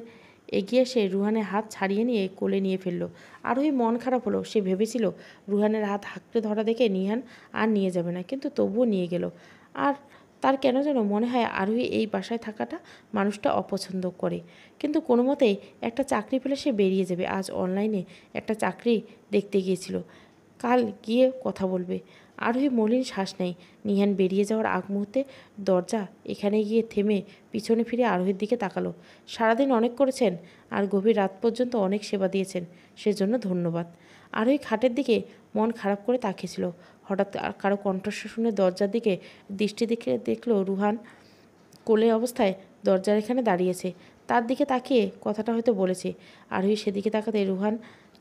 এগিয়ে এসে রুহানের হাত ছাড়িয়ে নিয়ে কোলে নিয়ে ফেলল। আরোহী মন খারাপ হলো। সে ভেবেছিল রুহানের হাত আঁকড়ে ধরা দেখে নিহান আর নিয়ে যাবে না, কিন্তু তবুও নিয়ে গেল। আর তার কেন যেন মনে হয় আরোহী এই বাসায় থাকাটা মানুষটা অপছন্দ করে। কিন্তু কোনো মতেই একটা চাকরি পেলে সে বেরিয়ে যাবে। আজ অনলাইনে একটা চাকরি দেখতে গিয়েছিল, কাল গিয়ে কথা বলবে। আরোহী মলিন শ্বাস নেয়। নিহান বেরিয়ে যাওয়ার আগ মুহূর্তে দরজা এখানে গিয়ে থেমে পিছনে ফিরে আরোহীর দিকে তাকালো। সারাদিন অনেক করেছেন আর গভীর রাত পর্যন্ত অনেক সেবা দিয়েছেন, সেজন্য ধন্যবাদ। আরোহী খাটের দিকে মন খারাপ করে তাকিয়েছিল। হঠাৎ কারো কণ্ঠস্বর শুনে দরজার দিকে দৃষ্টি দিকে দেখলো রুহান কোলে অবস্থায় দরজার এখানে দাঁড়িয়েছে। তার দিকে তাকিয়ে কথাটা হয়তো বলেছে। আরোহী সেদিকে তাকাতে রুহান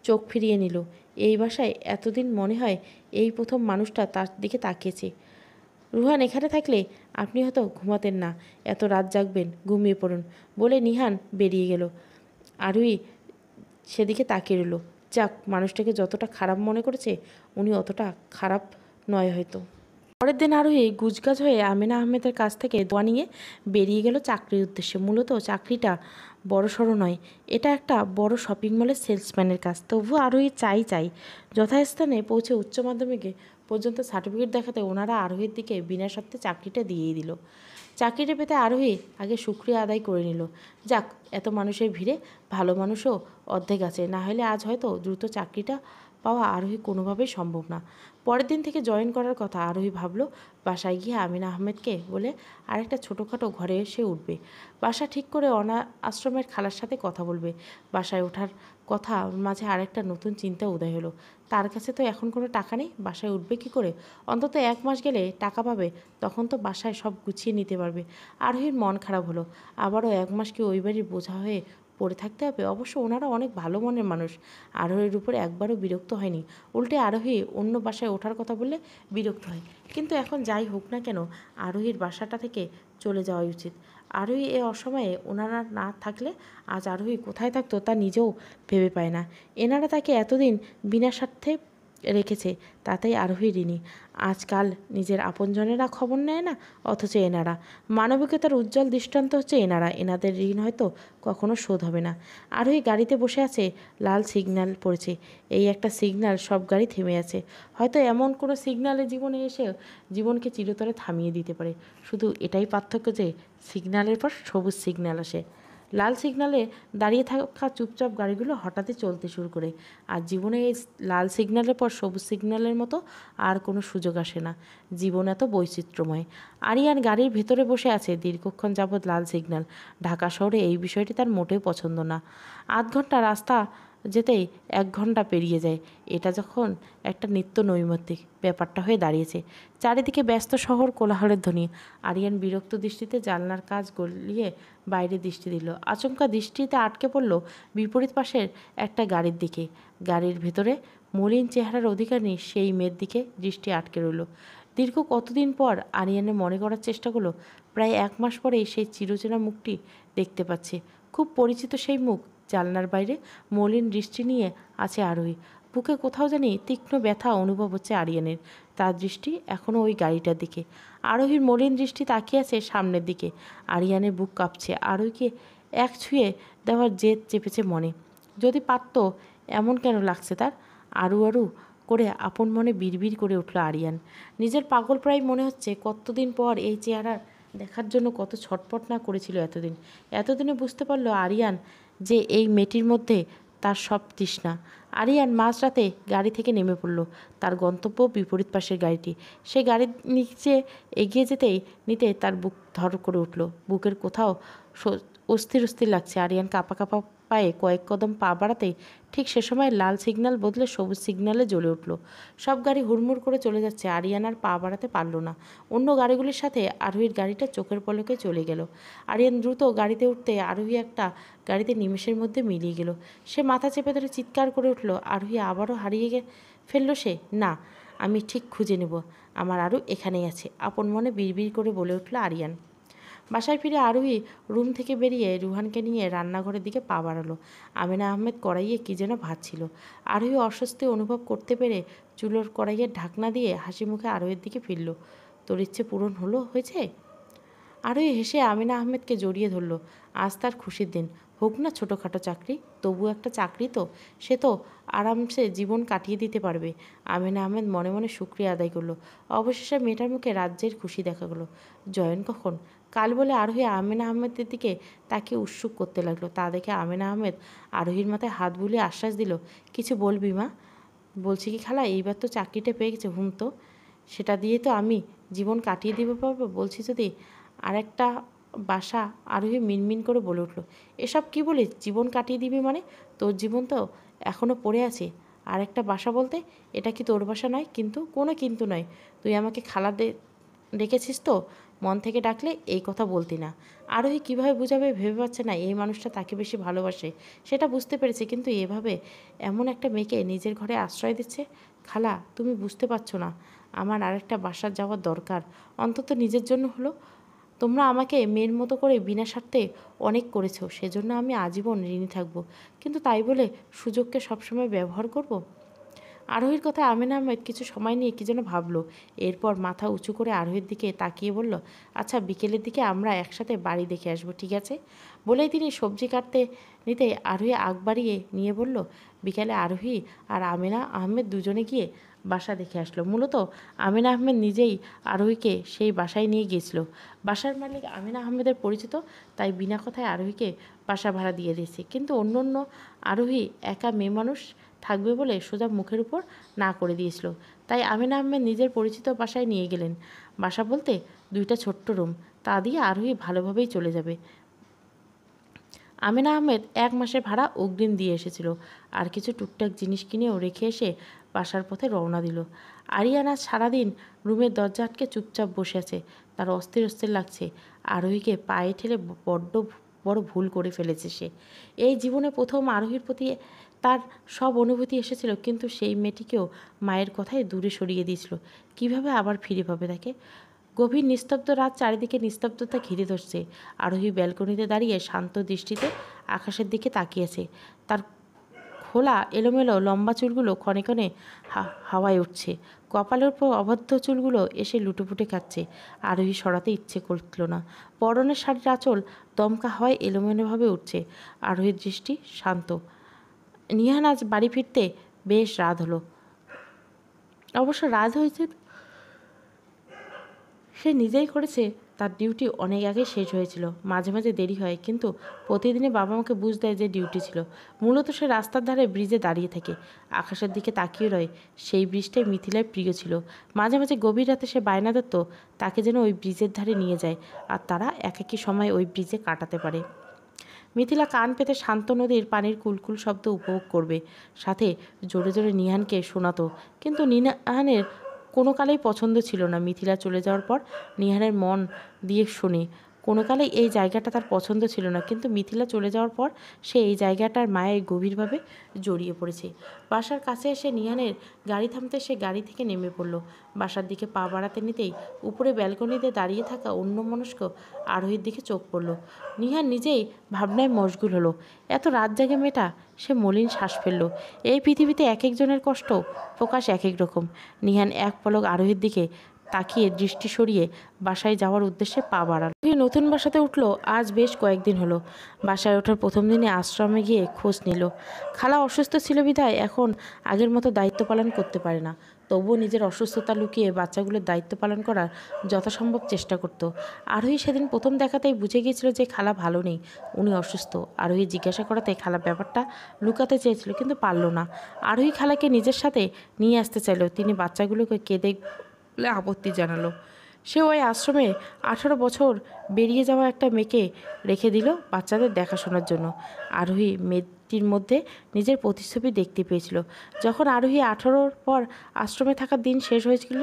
চোখ ফিরিয়ে নিল। এই বাসায় এতদিন মনে হয় এই প্রথম মানুষটা তার দিকে তাকিয়েছে। রুহান এখানে থাকলে আপনি হয়তো ঘুমাতেন না, এত রাত জাগবেন, ঘুমিয়ে পড়ুন বলে নিহান বেরিয়ে গেল। আরোহী সেদিকে তাকিয়ে রইল। যাক, মানুষটাকে যতটা খারাপ মনে করেছে উনি অতটা খারাপ নয় হয়তো। পরের দিন আরোহী গুজগাজ হয়ে আমিনা আহমেদের কাছ থেকে দোয়া নিয়ে বেরিয়ে গেল চাকরির উদ্দেশ্যে। মূলত চাকরিটা বড়সড় নয়, এটা একটা বড় শপিং মলের সেলসম্যানের কাজ। তবুও আরোহী চাই যথাস্থানে পৌঁছে উচ্চ মাধ্যমিকে পর্যন্ত সার্টিফিকেট দেখাতে ওনারা আরোহীর দিকে বিনা শর্তে চাকরিটা দিয়েই দিল। চাকরিটা পেতে আরোহী আগে শুকরিয়া আদায় করে নিল। যাক, এত মানুষের ভিড়ে ভালো মানুষও অর্ধেক আছে, না হলে আজ হয়তো দ্রুত চাকরিটা পাওয়া আরোহী কোনোভাবেই সম্ভব না। পরের দিন থেকে জয়েন করার কথা আরোহী ভাবলো বাসায় গিয়ে আমিনা আহমেদকে বলে আরেকটা ছোটোখাটো ঘরে এসে উঠবে। বাসা ঠিক করে আশ্রমের খালার সাথে কথা বলবে। বাসায় ওঠার কথা মাঝে আরেকটা নতুন চিন্তা উদয় হলো। তার কাছে তো এখন কোনো টাকা নেই, বাসায় উঠবে কী করে? অন্তত 1 মাস গেলে টাকা পাবে, তখন তো বাসায় সব গুছিয়ে নিতে পারবে। আরোহীর মন খারাপ হলো। আবারও 1 মাস কি ওই বাড়ির বোঝা হয়ে পড়ে থাকতে হবে? অবশ্য ওনারা অনেক ভালো মনের মানুষ। আরোহীর উপরে একবারও বিরক্ত হয়নি। উল্টে আরোহী অন্য বাসায় ওঠার কথা বললে বিরক্ত হয়। কিন্তু এখন যাই হোক না কেন, আরোহীর বাসাটা থেকে চলে যাওয়াই উচিত। আরোহী এ অসময়ে ওনারা না থাকলে আজ আরোহী কোথায় থাকতো তা নিজেও ভেবে পায় না। এনারা তাকে এতদিন বিনা স্বার্থে রেখেছে, তাতেই আরোহী ঋণী। আজকাল নিজের আপনজনেরা খবর নেয় না, অথচ এনারা। মানবিকতার উজ্জ্বল দৃষ্টান্ত হচ্ছে এনারা। এনাদের ঋণ হয়তো কখনো শোধ হবে না। আরোহী গাড়িতে বসে আছে, লাল সিগন্যাল পড়েছে। এই একটা সিগন্যাল, সব গাড়ি থেমে আছে। হয়তো এমন কোনো সিগন্যালে জীবনে এসে জীবনকে চিরতরে থামিয়ে দিতে পারে। শুধু এটাই পার্থক্য যে সিগন্যালের পর সবুজ সিগন্যাল আসে। লাল সিগনালে দাঁড়িয়ে থাকা চুপচাপ গাড়িগুলো হঠাৎই চলতে শুরু করে। আর জীবনে এই লাল সিগন্যালের পর সবুজ সিগন্যালের মতো আর কোনো সুযোগ আসে না। জীবন এত বৈচিত্র্যময়। আরিয়ান গাড়ির ভেতরে বসে আছে দীর্ঘক্ষণ যাবৎ লাল সিগন্যাল। ঢাকা শহরে এই বিষয়টি তার মোটেও পছন্দ না। ৮ ঘন্টা রাস্তা যেতেই ১ ঘন্টা পেরিয়ে যায়। এটা যখন একটা নিত্য নৈমিত্তিক ব্যাপারটা হয়ে দাঁড়িয়েছে। চারিদিকে ব্যস্ত শহর, কোলাহলের ধ্বনি। আরিয়ান বিরক্ত দৃষ্টিতে জানলার কাজ গলিয়ে বাইরে দৃষ্টি দিল। আচমকা দৃষ্টিতে আটকে পড়ল বিপরীত পাশের একটা গাড়ির দিকে। গাড়ির ভেতরে মলিন চেহারার অধিকারী সেই মেয়ের দিকে দৃষ্টি আটকে রইল। দীর্ঘ কতদিন পর আরিয়ানের মনে করার চেষ্টা করলো, প্রায় ১ মাস পরেই সেই চিরচেনা মুখটি দেখতে পাচ্ছে। খুব পরিচিত সেই মুখ। জানলার বাইরে মলিন দৃষ্টি নিয়ে আছে আরোহী। বুকে কোথাও জানি তীক্ষ্ণ ব্যথা অনুভব হচ্ছে আরিয়ানের। তার দৃষ্টি এখনও ওই গাড়িটার দিকে। আরোহীর মলিন দৃষ্টি তাকিয়ে আছে সামনের দিকে। আরিয়ানের বুক কাঁপছে। আরোহীকে এক ছুঁয়ে দেওয়ার জেদ চেপেছে মনে। যদি পারত, এমন কেন লাগছে তার? আরু আরু করে আপন মনে বিড়বিড় করে উঠল আরিয়ান। নিজের পাগল প্রায় মনে হচ্ছে। কতদিন পর এই চেহারা দেখার জন্য কত ছটপট না করেছিল এতদিন। এতদিনে বুঝতে পারল আরিয়ান যে এই মেয়েটির মধ্যে তার সব তৃষ্ণা। আরিয়ান মাঝরাতে গাড়ি থেকে নেমে পড়ল। তার গন্তব্য বিপরীত পাশের গাড়িটি। সে গাড়ির নিচে এগিয়ে নিতে তার বুক ধর করে উঠল। বুকের কোথাও অস্থির অস্থির লাগছে। আরিয়ান কাঁপা কাঁপা পায়ে কয়েক কদম পা বাড়াতেই ঠিক সে সময় লাল সিগন্যাল বদলে সবুজ সিগন্যালে জ্বলে উঠল। সব গাড়ি হুড়মুড় করে চলে যাচ্ছে। আরিয়ান আর পা বাড়াতে পারল না। অন্য গাড়িগুলির সাথে আরোহীর গাড়িটা চোখের পলকে চলে গেল। আরিয়ান দ্রুত গাড়িতে উঠতে আরোহী একটা গাড়িতে নিমেষের মধ্যে মিলিয়ে গেল। সে মাথা চেপে ধরে চিৎকার করে উঠল। আরোহী আবারও হারিয়ে ফেলল সে। না, আমি ঠিক খুঁজে নেব। আমার আরও এখানেই আছে, আপন মনে বিড়বিড় করে বলে উঠল আরিয়ান। বাসায় ফিরে আরোহী রুম থেকে বেরিয়ে রুহানকে নিয়ে রান্নাঘরের দিকে পা বাড়ালো। আমিনা আহমেদ কড়াইয়ে কী যেন ভাজছিল। আরোহী অস্বস্তি অনুভব করতে পেরে চুলোর কড়াইয়ের ঢাকনা দিয়ে হাসি মুখে আরোহীর দিকে ফিরল। তোর ইচ্ছে পূরণ হয়েছে? আরোহী হেসে আমিনা আহমেদকে জড়িয়ে ধরল। আজ তার খুশির দিন। হোক না ছোটোখাটো চাকরি, তবু একটা চাকরি তো। সে তো আরামসে জীবন কাটিয়ে দিতে পারবে। আমিনা আহমেদ মনে মনে শুকরিয়া আদায় করলো। অবশেষে মেয়েটার মুখে রাজ্যের খুশি দেখা গেল। জয়েন কখন? কাল বলে আরোহী আমিনা আহমেদের দিকে তাকে উৎসুক করতে লাগলো। তা দেখে আমিনা আহমেদ আরোহীর মাথায় হাত বুলিয়ে আশ্বাস দিল, কিছু বলবি মা? বলছি কি খালা, এইবার তো চাকরিটা পেয়ে গেছে। হুম, তো সেটা দিয়ে তো আমি জীবন কাটিয়ে দিতে পারবো। বলছি যদি আরেকটা বাসা। আরোহী মিনমিন করে বলে উঠল, এসব কি বলিস? জীবন কাটিয়ে দিবি মানে? তোর জীবন তো এখনও পড়ে আছে। আরেকটা বাসা বলতে? এটা কি তোর বাসা নয়? কিন্তু কোনো কিন্তু নয়। তুই আমাকে খালা ডেকেছিস তো, মন থেকে ডাকলে এই কথা বলতি না। আরোহী কীভাবে বুঝাবে ভেবে পাচ্ছে না। এই মানুষটা তাকে বেশি ভালোবাসে সেটা বুঝতে পেরেছে, কিন্তু এভাবে এমন একটা মেয়েকে নিজের ঘরে আশ্রয় দিচ্ছে। খালা, তুমি বুঝতে পারছো না, আমার আরেকটা বাসার যাওয়ার দরকার, অন্তত নিজের জন্য হলো। তোমরা আমাকে মেয়ের মতো করে বিনা স্বার্থে অনেক করেছো, সেজন্য আমি আজীবন ঋণী থাকবো। কিন্তু তাই বলে সুযোগকে সবসময় ব্যবহার করব? আরোহীর কথা আমিনা আহমেদ কিছু সময় নিয়ে কী যেন ভাবলো। এরপর মাথা উঁচু করে আরোহীর দিকে তাকিয়ে বলল, আচ্ছা, বিকেলের দিকে আমরা একসাথে বাড়ি দেখে আসবো, ঠিক আছে? বলেই তিনি সবজি কাটতে নিতে আরোহী আগ বাড়িয়ে নিয়ে বলল। বিকেলে আরোহী আর আমিনা আহমেদ দুজনে গিয়ে বাসা দেখে আসলো। মূলত আমিনা আহমেদ নিজেই আরোহীকে সেই বাসায় নিয়ে গিয়েছিল। বাসার মালিক আমিনা আহমেদের পরিচিত, তাই বিনা কথায় আরোহীকে বাসা ভাড়া দিয়ে দিয়েছে। কিন্তু অন্য আরোহী একা মেয়ে মানুষ থাকবে বলে সোজা মুখের উপর না করে দিয়েছিল। তাই আমিনা আহমেদ নিজের পরিচিত বাসায় নিয়ে গেলেন। বাসা বলতে 2টা ছোট্ট রুম, তা দিয়ে আরোহী ভালোভাবেই চলে যাবে। আমিনা আহমেদ 1 মাসের ভাড়া অগ্রিম দিয়ে এসেছিল। আর কিছু টুকটাক জিনিস কিনেও রেখে এসে বাসার পথে রওনা দিল। আরিয়ান আজ সারাদিন রুমের দরজা আটকে চুপচাপ বসে আছে। তার অস্থির অস্থির লাগছে। আরোহীকে পায়ে ঠেলে বড় ভুল করে ফেলেছে সে। এই জীবনে প্রথম আরোহীর প্রতি তার সব অনুভূতি এসেছিল, কিন্তু সেই মেয়েটিকেও মায়ের কথায় দূরে সরিয়ে দিয়েছিল। কিভাবে আবার ফিরে পাবে তাকে? গভীর নিস্তব্ধ রাত, চারিদিকে নিস্তব্ধতা ঘিরে ধরছে। আরোহী ব্যালকনিতে দাঁড়িয়ে শান্ত দৃষ্টিতে আকাশের দিকে তাকিয়েছে। তার খোলা এলোমেলো লম্বা চুলগুলো ক্ষণে ক্ষণে হাওয়ায় উঠছে। কপালের উপর অবদ্ধ চুলগুলো এসে লুটোপুটে খাচ্ছে। আরোহী সরাতে ইচ্ছে করছিল না। পরনের শাড়ির আঁচল দমকা হাওয়ায় এলোমেলোভাবে উঠছে। আরোহীর দৃষ্টি শান্ত। নিহান আজ বাড়ি ফিরতে বেশ রাত হলো। অবশ্য রাত হয়েছে সে নিজেই করেছে তার ডিউটি অনেক আগে শেষ হয়েছিল। মাঝে মাঝে দেরি হয়, কিন্তু প্রতিদিনই বাবা মাকে বুঝ দেয় যে ডিউটি ছিল। মূলত সে রাস্তার ধারে ব্রিজে দাঁড়িয়ে থাকে, আকাশের দিকে তাকিয়ে রয়। সেই ব্রিজটাই মিথিলার প্রিয় ছিল। মাঝে মাঝে গভীর রাতে সে বায়না ধরত তাকে যেন ওই ব্রিজের ধারে নিয়ে যায়, আর তারা একাকী সময় ওই ব্রিজে কাটাতে পারে। মিথিলা কান পেতে শান্ত নদীর পানির কুলকুল শব্দ উপভোগ করবে, সাথে জোরে জোরে নিহানকে শোনাতো। কিন্তু নিহানের কোনো কালেই পছন্দ ছিল না। মিথিলা চলে যাওয়ার পর নিহানের মন দিয়ে শোনে। কোনো কালেই এই জায়গাটা তার পছন্দ ছিল না, কিন্তু মিথিলা চলে যাওয়ার পর সে এই জায়গাটার মায়ায় গভীরভাবে জড়িয়ে পড়েছে। বাসার কাছে এসে নিহানের গাড়ি থামতে সে গাড়ি থেকে নেমে পড়ল। বাসার দিকে পা বাড়াতে নিতেই উপরে ব্যালকনিতে দাঁড়িয়ে থাকা অন্যমনস্ক আরোহীর দিকে চোখ পড়ল। নিহান নিজেই ভাবনায় মশগুল হলো। এত রাত জাগে মেয়েটা। সে মলিন শ্বাস ফেলল। এই পৃথিবীতে এক একজনের কষ্ট প্রকাশ এক এক রকম। নিহান এক পলক আরোহীর দিকে তাকিয়ে দৃষ্টি সরিয়ে বাসায় যাওয়ার উদ্দেশ্যে পা বাড়াল। নতুন বাসাতে উঠল আজ বেশ কয়েকদিন হলো। বাসায় ওঠার প্রথম দিনে আশ্রমে গিয়ে খোঁজ নিল। খালা অসুস্থ ছিল বিধায় এখন আগের মতো দায়িত্ব পালন করতে পারে না। তবুও নিজের অসুস্থতা লুকিয়ে বাচ্চাগুলোর দায়িত্ব পালন করার যথাসম্ভব চেষ্টা করত। আরোহী সেদিন প্রথম দেখাতেই বুঝে গিয়েছিল যে খালা ভালো নেই, উনি অসুস্থ। আরোহী জিজ্ঞাসা করাতে খালা ব্যাপারটা লুকাতে চেয়েছিল, কিন্তু পারল না। আরোহী খালাকে নিজের সাথে নিয়ে আসতে চাইল। তিনি বাচ্চাগুলোকে কেঁদে বলে আপত্তি জানালো। সে ওই আশ্রমে 18 বছর বেরিয়ে যাওয়া একটা মেয়েকে রেখে দিল বাচ্চাদের দেখাশোনার জন্য। আরোহী মেয়েটির মধ্যে নিজের প্রতিচ্ছবি দেখতে পেয়েছিল। যখন আরোহী 18-র পর আশ্রমে থাকার দিন শেষ হয়েছিল,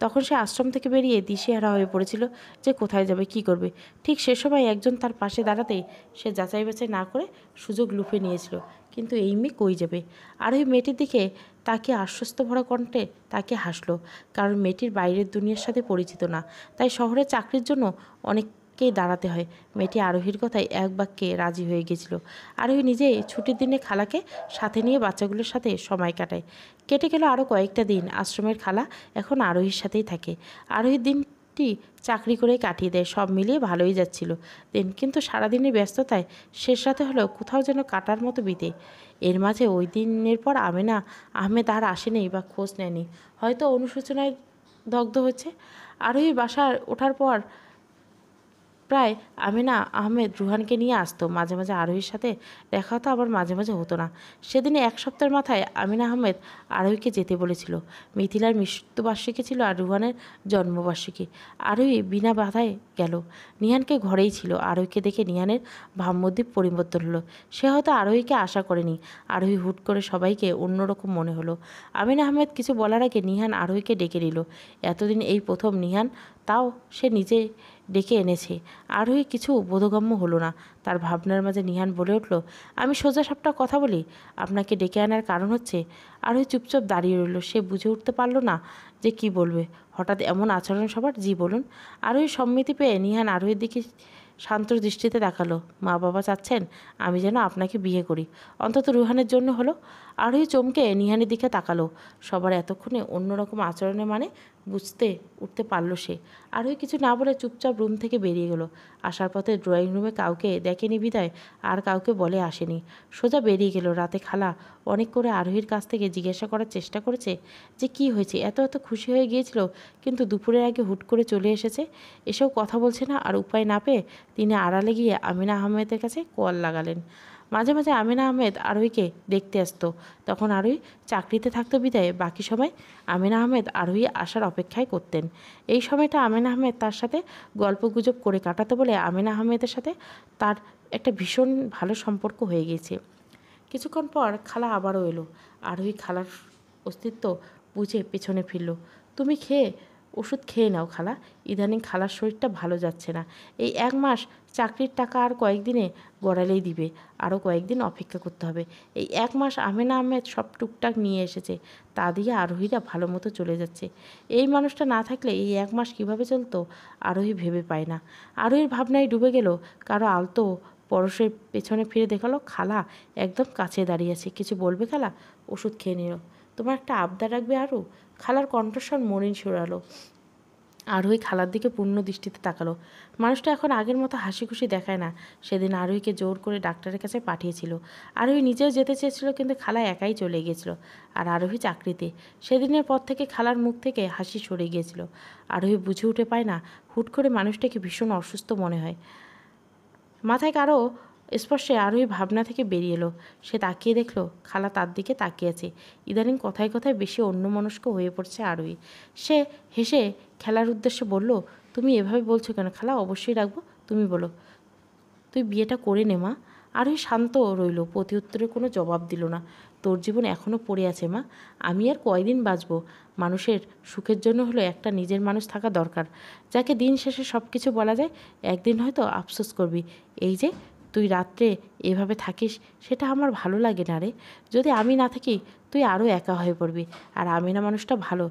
তখন সে আশ্রম থেকে বেরিয়ে দিশেহারা হয়ে পড়েছিল যে কোথায় যাবে, কি করবে। ঠিক সে সময় একজন তার পাশে দাঁড়াতেই সে যাচাই বাছাই না করে সুযোগ লুফে নিয়েছিল। কিন্তু এই মেয়ে কই যাবে? আরোহী মেয়েটির দিকে তাকে আশ্বস্ত ভরা কণ্ঠে তাকে হাসলো, কারণ মেয়েটির বাইরের দুনিয়ার সাথে পরিচিত না, তাই শহরে চাকরির জন্য অনেককেই দাঁড়াতে হয়। মেয়েটি আরোহীর কথায় এক বাক্যে রাজি হয়ে গেছিল। আরোহী নিজেই ছুটির দিনে খালাকে সাথে নিয়ে বাচ্চাগুলোর সাথে সময় কাটায়। কেটে গেল আরও কয়েকটা দিন। আশ্রমের খালা এখন আরোহীর সাথেই থাকে। আরোহীর দিনটি চাকরি করেই কাটিয়ে দেয়। সব মিলিয়ে ভালোই যাচ্ছিল দিন, কিন্তু সারাদিনের ব্যস্ততায় শেষ রাতে হলেও কোথাও যেন কাটার মতো বিতে। এর মাঝে ওই দিনের পর আমেনা আহমেদ আর আসেনি বা খোঁজ নেয়নি, হয়তো অনুশোচনায় দগ্ধ হচ্ছে। আরোহীর বাসায় ওঠার পর প্রায় আমেনা আহমেদ রুহানকে নিয়ে আসতো। মাঝে মাঝে আরোহীর সাথে দেখা হতো, আবার মাঝে মাঝে হতো না। সেদিনে এক সপ্তাহের মাথায় আমিনা আহমেদ আরোহীকে যেতে বলেছিল। মিথিলার মৃত্যুবার্ষিকী ছিল আর রুহানের জন্মবার্ষিকী। আরোহী বিনা বাধায় গেল। নিহানকে ঘরেই ছিল। আরোহীকে দেখে নিহানের ভাবমূর্তি পরিবর্তন হলো। সে হয়তো আরোহীকে আশা করেনি। আরোহী হুট করে সবাইকে অন্যরকম মনে হলো। আমিনা আহমেদ কিছু বলার আগে নিহান আরোহীকে ডেকে নিল। এতদিন এই প্রথম নিহান, তাও সে নিজে ডেকে এনেছে। আরোহী কিছু বোধগম্য হলো না। তার ভাবনার মাঝে নিহান বলে উঠল, আমি সোজা সাপটা কথা বলি, আপনাকে ডেকে আনার কারণ হচ্ছে। আরোহী চুপচাপ দাঁড়িয়ে রইল। সে বুঝে উঠতে পারল না যে কি বলবে। হঠাৎ এমন আচরণ সবার। জি বলুন। আরোহী সম্মতি পেয়ে নিহান আরোহীর দিকে শান্ত দৃষ্টিতে তাকালো। মা বাবা চাচ্ছেন আমি যেন আপনাকে বিয়ে করি, অন্তত রুহানের জন্য হলো। আরোহী চমকে নিহানের দিকে তাকালো। সবার এতক্ষণে অন্যরকম আচরণে মানে বুঝতে উঠতে পারল সে। আরোহী কিছু না বলে চুপচাপ রুম থেকে বেরিয়ে গেল। আসার পথে ড্রয়িং রুমে কাউকে দেখেনি বিদায় আর কাউকে বলে আসেনি। সোজা বেরিয়ে গেল। রাতে খালা অনেক করে আরোহীর কাছ থেকে জিজ্ঞাসা করার চেষ্টা করেছে যে কি হয়েছে। এত এত খুশি হয়ে গিয়েছিল, কিন্তু দুপুরের আগে হুট করে চলে এসেছে। এসেও কথা বলছে না। আর উপায় না পেয়ে তিনি আড়ালে গিয়ে আমিনা আহমেদের কাছে কল লাগালেন। মাঝে মাঝে আমিনা আহমেদ আরোহীকে দেখতে আসতো। তখন আরোহী চাকরিতে থাকতো বিদায় বাকি সময় আমিনা আহমেদ আরোহী আসার অপেক্ষায় করতেন। এই সময়টা আমিনা আহমেদ তার সাথে গল্পগুজব করে কাটাতো বলে আমিনা আহমেদের সাথে তার একটা ভীষণ ভালো সম্পর্ক হয়ে গিয়েছে। কিছুক্ষণ পর খালা আবারও এলো। আরোহী খালার অস্তিত্ব বুঝে পেছনে ফিরল। তুমি ওষুধ খেয়ে নাও খালা, ইদানিং খালার শরীরটা ভালো যাচ্ছে না। এই 1 মাস চাকরির টাকা আর কয়েকদিনে গড়ালেই দিবে, আরও কয়েকদিন অপেক্ষা করতে হবে। এই 1 মাস আমেনা আহমেদ সব টুকটাক নিয়ে এসেছে, তা দিয়ে আরোহীরা ভালো মতো চলে যাচ্ছে। এই মানুষটা না থাকলে এই 1 মাস কীভাবে চলতো আরোহী ভেবে পায় না। আরোহীর ভাবনায় ডুবে গেল। কারো আলতো পরশের পেছনে ফিরে দেখালো খালা একদম কাছে দাঁড়িয়ে আছে। কিছু বলবে খালা? ওষুধ খেয়ে নিল। তোমার একটা আবদার রাখবে আরও? খালার কণ্ঠস্বর মলিন সুরালো। আরোহী খালার দিকে পূর্ণ দৃষ্টিতে তাকালো। মানুষটা এখন আগের মতো হাসি খুশি দেখায় না। সেদিন আরোহীকে জোর করে ডাক্তারের কাছে পাঠিয়েছিল। আরোহী নিজেও যেতে চেয়েছিল, কিন্তু খালা একাই চলে গিয়েছিল। আর আরোহী চাকরিতে। সেদিনের পর থেকে খালার মুখ থেকে হাসি সরে গিয়েছিল। আরোহী বুঝে উঠে পায় না, হুট করে মানুষটাকে ভীষণ অসুস্থ মনে হয়। মাথায় কারো স্পর্শে আরোহী ভাবনা থেকে বেরিয়ে এলো। সে তাকিয়ে দেখলো খালা তার দিকে তাকিয়ে আছে। ইদানিং কথায় কথায় বেশি অন্যমনস্ক হয়ে পড়ছে আরোহী। সে হেসে খেলার উদ্দেশ্যে বলল, তুমি এভাবে বলছো কেন খালা? অবশ্যই রাখবো, তুমি বলো। তুই বিয়েটা করে নে মা। আরোহী শান্ত রইল, প্রতি উত্তরে কোনো জবাব দিল না। তোর জীবন এখনও পড়ে আছে মা। আমি আর কয়দিন বাঁচবো? মানুষের সুখের জন্য হলো একটা নিজের মানুষ থাকা দরকার, যাকে দিন শেষে সব কিছু বলা যায়। একদিন হয়তো আফসোস করবি। এই যে তুই রাত্রে এভাবে থাকিস, সেটা আমার ভালো লাগে না রে। যদি আমি না থাকি তুই আরও একা হয়ে পড়বি। আর আমিনা মানুষটা ভালো,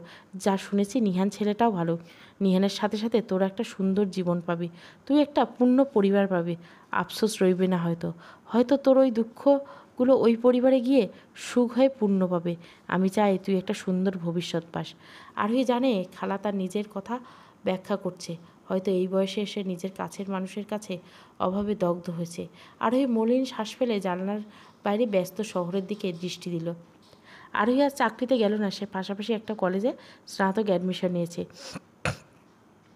যা শুনেছি নিহান ছেলেটাও ভালো। নিহানের সাথে সাথে তোর একটা সুন্দর জীবন পাবি, তুই একটা পূর্ণ পরিবার পাবি। আফসোস রইবে না হয়তো। হয়তো তোর ওই দুঃখগুলো ওই পরিবারে গিয়ে সুখ হয়ে পূর্ণ পাবে। আমি চাই তুই একটা সুন্দর ভবিষ্যৎ পাস। আরোহী জানে খালা তার নিজের কথা ব্যাখ্যা করছে। হয়তো এই বয়সে এসে নিজের কাছের মানুষের কাছে অভাবে দগ্ধ হয়েছে। আরোহী মলিন শ্বাস ফেলে জানলার বাইরে ব্যস্ত শহরের দিকে দৃষ্টি দিল। আরোহী আর চাকরিতে গেল না। সে পাশাপাশি একটা কলেজে স্নাতক অ্যাডমিশন নিয়েছে।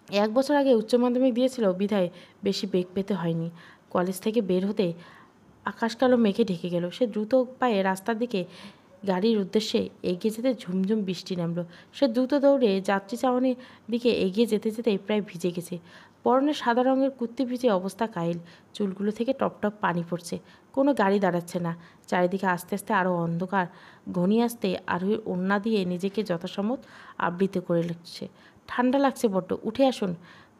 1 বছর আগে উচ্চ মাধ্যমিক দিয়েছিল, বিধায় বেশি বেগ পেতে হয়নি। কলেজ থেকে বের হতে আকাশ কালো মেঘে ঢেকে গেল। সে দ্রুত পায়ে রাস্তার দিকে গাড়ির উদ্দেশ্যে এগিয়ে যেতে ঝুমঝুম বৃষ্টি নামল। সে দ্রুত দৌড়ে যাত্রী চাউনির দিকে এগিয়ে যেতে যেতে প্রায় ভিজে গেছে। পরনে সাদা রঙের কুর্তি ভিজে অবস্থা কাহিল। চুলগুলো থেকে টপ টপ পানি পড়ছে। কোনো গাড়ি দাঁড়াচ্ছে না। চারিদিকে আস্তে আস্তে আরও অন্ধকার ঘনিয়ে আসতে আরোহীর ওড়না দিয়ে নিজেকে যথাসম্ভব আবৃত করে লাগছে। ঠান্ডা লাগছে বড্ড, উঠে আসুন।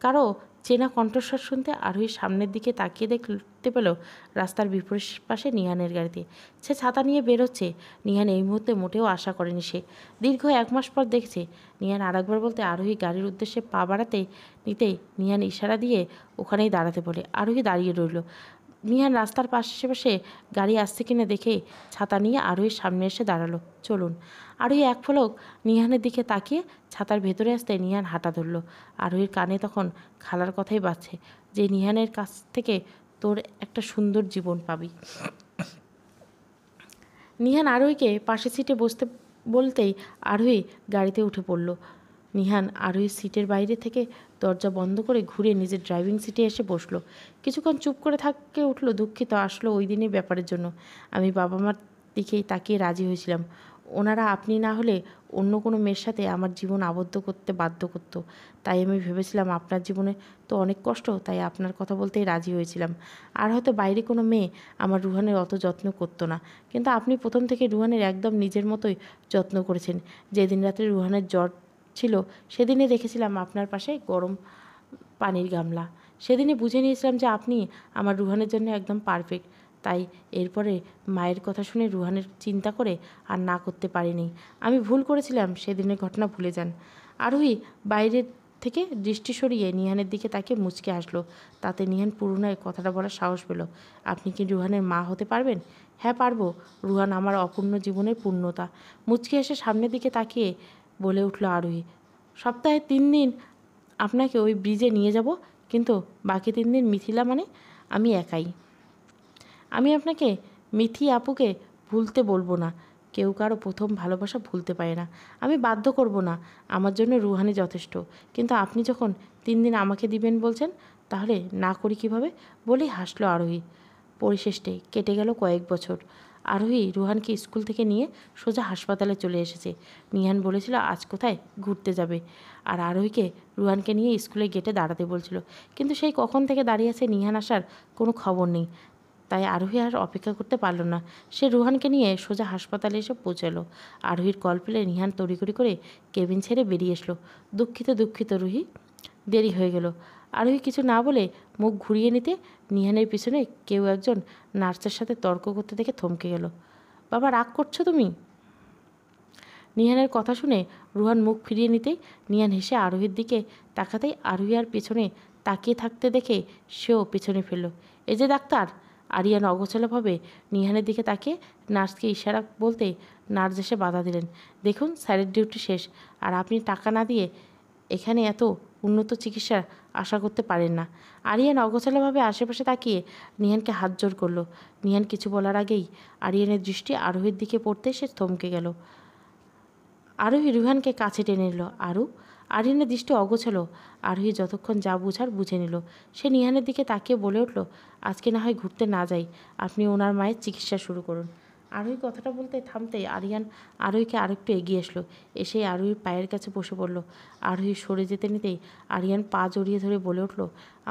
কারো চেনা কণ্ঠস্বর শুনতে আরোহীর সামনের দিকে তাকিয়ে দেখতে পেল রাস্তার বিপরীত পাশে নিহানের গাড়িতে। সে ছাতা নিয়ে বেরোচ্ছে। নিহান এই মুহূর্তে মোটেও আশা করেনি সে। দীর্ঘ 1 মাস পর দেখছে। নিহান আরেকবার বলতে আরোহী গাড়ির উদ্দেশ্যে পা বাড়াতে নিতেই নিহান ইশারা দিয়ে ওখানেই দাঁড়াতে বলে। আরোহী দাঁড়িয়ে রইল। নিহান রাস্তার পাশে গাড়ি আসছে কিনা দেখে ছাতা নিয়ে আরোহীর সামনে এসে দাঁড়ালো। চলুন। আরোহী এক পলক নিহানের দিকে তাকিয়ে ছাতার ভেতরে আসতে নিহান হাঁটা ধরল। আরোহীর কানে তখন খালার কথাই বাজছে, যে নিহানের কাছ থেকে তোর একটা সুন্দর জীবন পাবি। নিহান আরোহীকে পাশের সিটে বসতে বলতেই আরোহী গাড়িতে উঠে পড়ল। নিহান আরোহীর সিটের বাইরে থেকে দরজা বন্ধ করে ঘুরে নিজের ড্রাইভিং সিটে এসে বসলো। কিছুক্ষণ চুপ করে থাকে উঠল, দুঃখিত আসলো ওই দিনের ব্যাপারের জন্য। আমি বাবা মার দিকেই তাকিয়ে রাজি হয়েছিলাম। ওনারা আপনি না হলে অন্য কোনো মেয়ের সাথে আমার জীবন আবদ্ধ করতে বাধ্য করতো। তাই আমি ভেবেছিলাম আপনার জীবনে তো অনেক কষ্ট, তাই আপনার কথা বলতেই রাজি হয়েছিলাম। আর হয়তো বাইরে কোনো মেয়ে আমার রুহানের অত যত্ন করতো না, কিন্তু আপনি প্রথম থেকে রুহানের একদম নিজের মতোই যত্ন করেছেন। যেদিন রাত্রে রুহানের জ্বর ছিল সেদিনে দেখেছিলাম আপনার পাশে গরম পানির গামলা। সেদিনই বুঝে নিয়েছিলাম যে আপনি আমার রুহানের জন্য একদম পারফেক্ট। তাই এরপরে মায়ের কথা শুনে রুহানের চিন্তা করে আর না করতে পারিনি। আমি ভুল করেছিলাম, সেদিনের ঘটনা ভুলে যান। আরোহী বাইরের থেকে দৃষ্টি সরিয়ে নিহানের দিকে তাকিয়ে মুচকে আসলো। তাতে নিহান পুরোনায় কথাটা বলার সাহস পেল। আপনি কি রুহানের মা হতে পারবেন? হ্যাঁ পারবো। রুহান আমার অপূর্ণ জীবনের পূর্ণতা। মুচকে এসে সামনের দিকে তাকিয়ে বলে উঠল আরোহী। সপ্তাহে 3 দিন আপনাকে ওই ব্রিজে নিয়ে যাব, কিন্তু বাকি 3 দিন মিথিলা মানে আমি একাই। আমি আপনাকে মিথি আপুকে ভুলতে বলবো না। কেউ কারো প্রথম ভালোবাসা ভুলতে পারে না। আমি বাধ্য করব না, আমার জন্য রুহানি যথেষ্ট। কিন্তু আপনি যখন 3 দিন আমাকে দিবেন বলছেন, তাহলে না করি কীভাবে? বলেই হাসলো আরোহী। পরিশেষে কেটে গেল কয়েক বছর। আরোহী রুহানকে স্কুল থেকে নিয়ে সোজা হাসপাতালে চলে এসেছে। নিহান বলেছিল আজ কোথায় ঘুরতে যাবে, আর আরোহীকে রুহানকে নিয়ে স্কুলের গেটে দাঁড়াতে বলছিল। কিন্তু সেই কখন থেকে দাঁড়িয়ে আছে, নিহান আসার কোনো খবর নেই। তাই আরোহী আর অপেক্ষা করতে পারল না। সে রুহানকে নিয়ে সোজা হাসপাতালে এসে পৌঁছালো। আরোহীর কল পেলে নিহান তড়িঘড়ি করে কেবিন ছেড়ে বেরিয়ে এসলো। দুঃখিত দুঃখিত রুহি, দেরি হয়ে গেল। আরোহী কিছু না বলে মুখ ঘুরিয়ে নিতে নিহানের পিছনে কেউ একজন নার্সের সাথে তর্ক করতে দেখে থমকে গেল। বাবা রাগ করছো তুমি? নিহানের কথা শুনে রুহান মুখ ফিরিয়ে নিতেই নিহান হেসে আরোহীর দিকে তাকাতেই আরোহী আর পেছনে তাকিয়ে থাকতে দেখে সেও পেছনে ফেলল। এই যে ডাক্তার। আরিয়ান অগোছালোভাবে নিহানের দিকে তাকিয়ে নার্সকে ইশারা বলতে নার্স এসে বাধা দিলেন। দেখুন স্যারের ডিউটি শেষ, আর আপনি টাকা না দিয়ে এখানে এত উন্নত চিকিৎসার আশা করতে পারেন না। আরিয়ান অগোছালোভাবে আশেপাশে তাকিয়ে নিহানকে হাত জোড় করলো। নিহান কিছু বলার আগেই আরিয়ানের দৃষ্টি আরোহীর দিকে পড়তে সে থমকে গেল। আরোহী রুহানকে কাছে টেনে নিল। আরিয়ানের দৃষ্টি অগোছালো। আরোহী যতক্ষণ যা বুঝার বুঝে নিল। সে নিহানের দিকে তাকিয়ে বলে উঠল, আজকে না হয় ঘুরতে না যাই, আপনি ওনার মায়ের চিকিৎসা শুরু করুন। আরোহী কথাটা বলতে থামতেই আরিয়ান আরোহীকে আরেকটু এগিয়ে আসলো। এসেই আরোহীর পায়ের কাছে বসে পড়ল। আরোহী সরে যেতে নিতেই আরিয়ান পা জড়িয়ে ধরে বলে উঠল,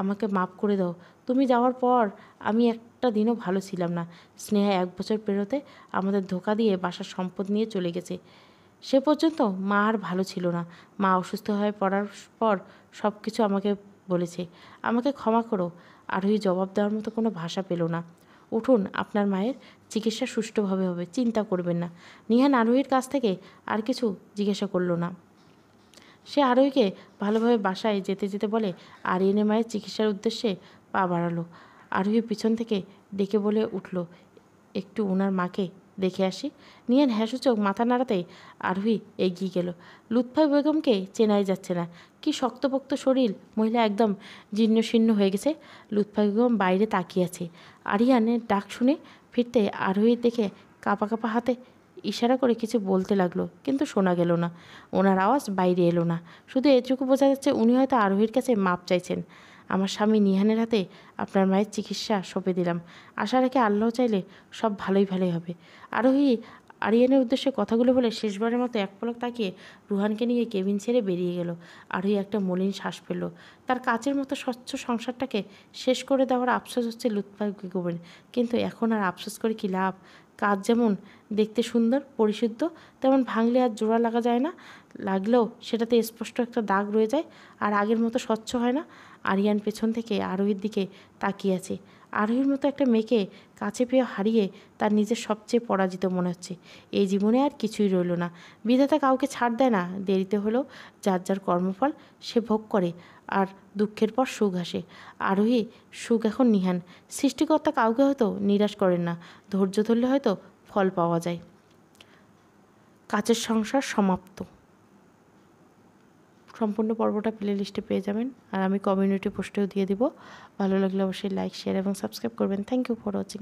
আমাকে মাফ করে দাও। তুমি যাওয়ার পর আমি একটা দিনও ভালো ছিলাম না। স্নেহা 1 বছর পেরোতে আমাদের ধোকা দিয়ে বাসার সম্পদ নিয়ে চলে গেছে। সে পর্যন্ত মা আর ভালো ছিল না। মা অসুস্থ হয়ে পড়ার পর সব কিছু আমাকে বলেছে। আমাকে ক্ষমা করো। আরোহী জবাব দেওয়ার মতো কোনো ভাষা পেল না। উঠুন, আপনার মায়ের চিকিৎসা সুষ্ঠুভাবে হবে, চিন্তা করবেন না। নিহান আরোহীর কাছ থেকে আর কিছু জিজ্ঞাসা করল না। সে আরোহীকে ভালোভাবে বাসায় যেতে যেতে বলে আরিয়ানের মায়ের চিকিৎসার উদ্দেশ্যে পা বাড়ালো। আরোহী পিছন থেকে ডেকে বলে উঠল, একটু ওনার মাকে দেখে আসি। নিহান হ্যাঁসূচক মাথা নাড়াতেই আরোহী এগিয়ে গেল। লুৎফা বেগমকে চেনাই যাচ্ছে না। কি শক্তপোক্ত শরীর, মহিলা একদম জীর্ণশীর্ণ হয়ে গেছে। লুৎফা বেগম বাইরে তাকিয়ে আছে। আরিয়ানের ডাক শুনে ফিরতে আরোহীর দেখে কাঁপা কাঁপা হাতে ইশারা করে কিছু বলতে লাগলো, কিন্তু শোনা গেল না। ওনার আওয়াজ বাইরে এলো না। শুধু এটুকু বোঝা যাচ্ছে উনি হয়তো আরোহীর কাছে মাপ চাইছেন। আমার স্বামী নিহানের হাতে আপনার মায়ের চিকিৎসা সঁপে দিলাম। আশা রেখে আল্লাহ চাইলে সব ভালোই হবে। আরোহী আরিয়ানের উদ্দেশ্যে কথাগুলো বলে শেষবারের মতো এক পলক তাকিয়ে রুহানকে নিয়ে কেবিন ছেড়ে বেরিয়ে গেল। আরোহী একটা মলিন শ্বাস ফেলল। তার কাচের মতো স্বচ্ছ সংসারটাকে শেষ করে দেওয়ার আফসোস হচ্ছে লুৎফা বেগমের, কিন্তু এখন আর আফসোস করে কি লাভ? কাজ যেমন দেখতে সুন্দর পরিশুদ্ধ, তেমন ভাঙলে আর জোড়া লাগা যায় না। লাগলেও সেটাতে স্পষ্ট একটা দাগ রয়ে যায়, আর আগের মতো স্বচ্ছ হয় না। আরিয়ান পেছন থেকে আরোহীর দিকে তাকিয়ে আছে। আরোহীর মতো একটা মেয়েকে কাছে পেয়ে হারিয়ে তার নিজের সবচেয়ে পরাজিত মনে হচ্ছে। এই জীবনে আর কিছুই রইল না। বিধাতা কাউকে ছাড় দেয় না। দেরিতে হলেও যার যার কর্মফল সে ভোগ করে, আর দুঃখের পর সুখ আসে। আরোহী সুখ এখন নিহান। সৃষ্টিকর্তা কাউকে হয়তো নিরাশ করেন না, ধৈর্য ধরলে হয়তো ফল পাওয়া যায়। কাচের সংসার সমাপ্ত। সম্পূর্ণ পর্বটা প্লে লিস্টে পেয়ে যাবেন, আর আমি কমিউনিটি পোস্টেও দিয়ে দিব। ভালো লাগলে অবশ্যই লাইক, শেয়ার এবং সাবস্ক্রাইব করবেন। Thank you for watching.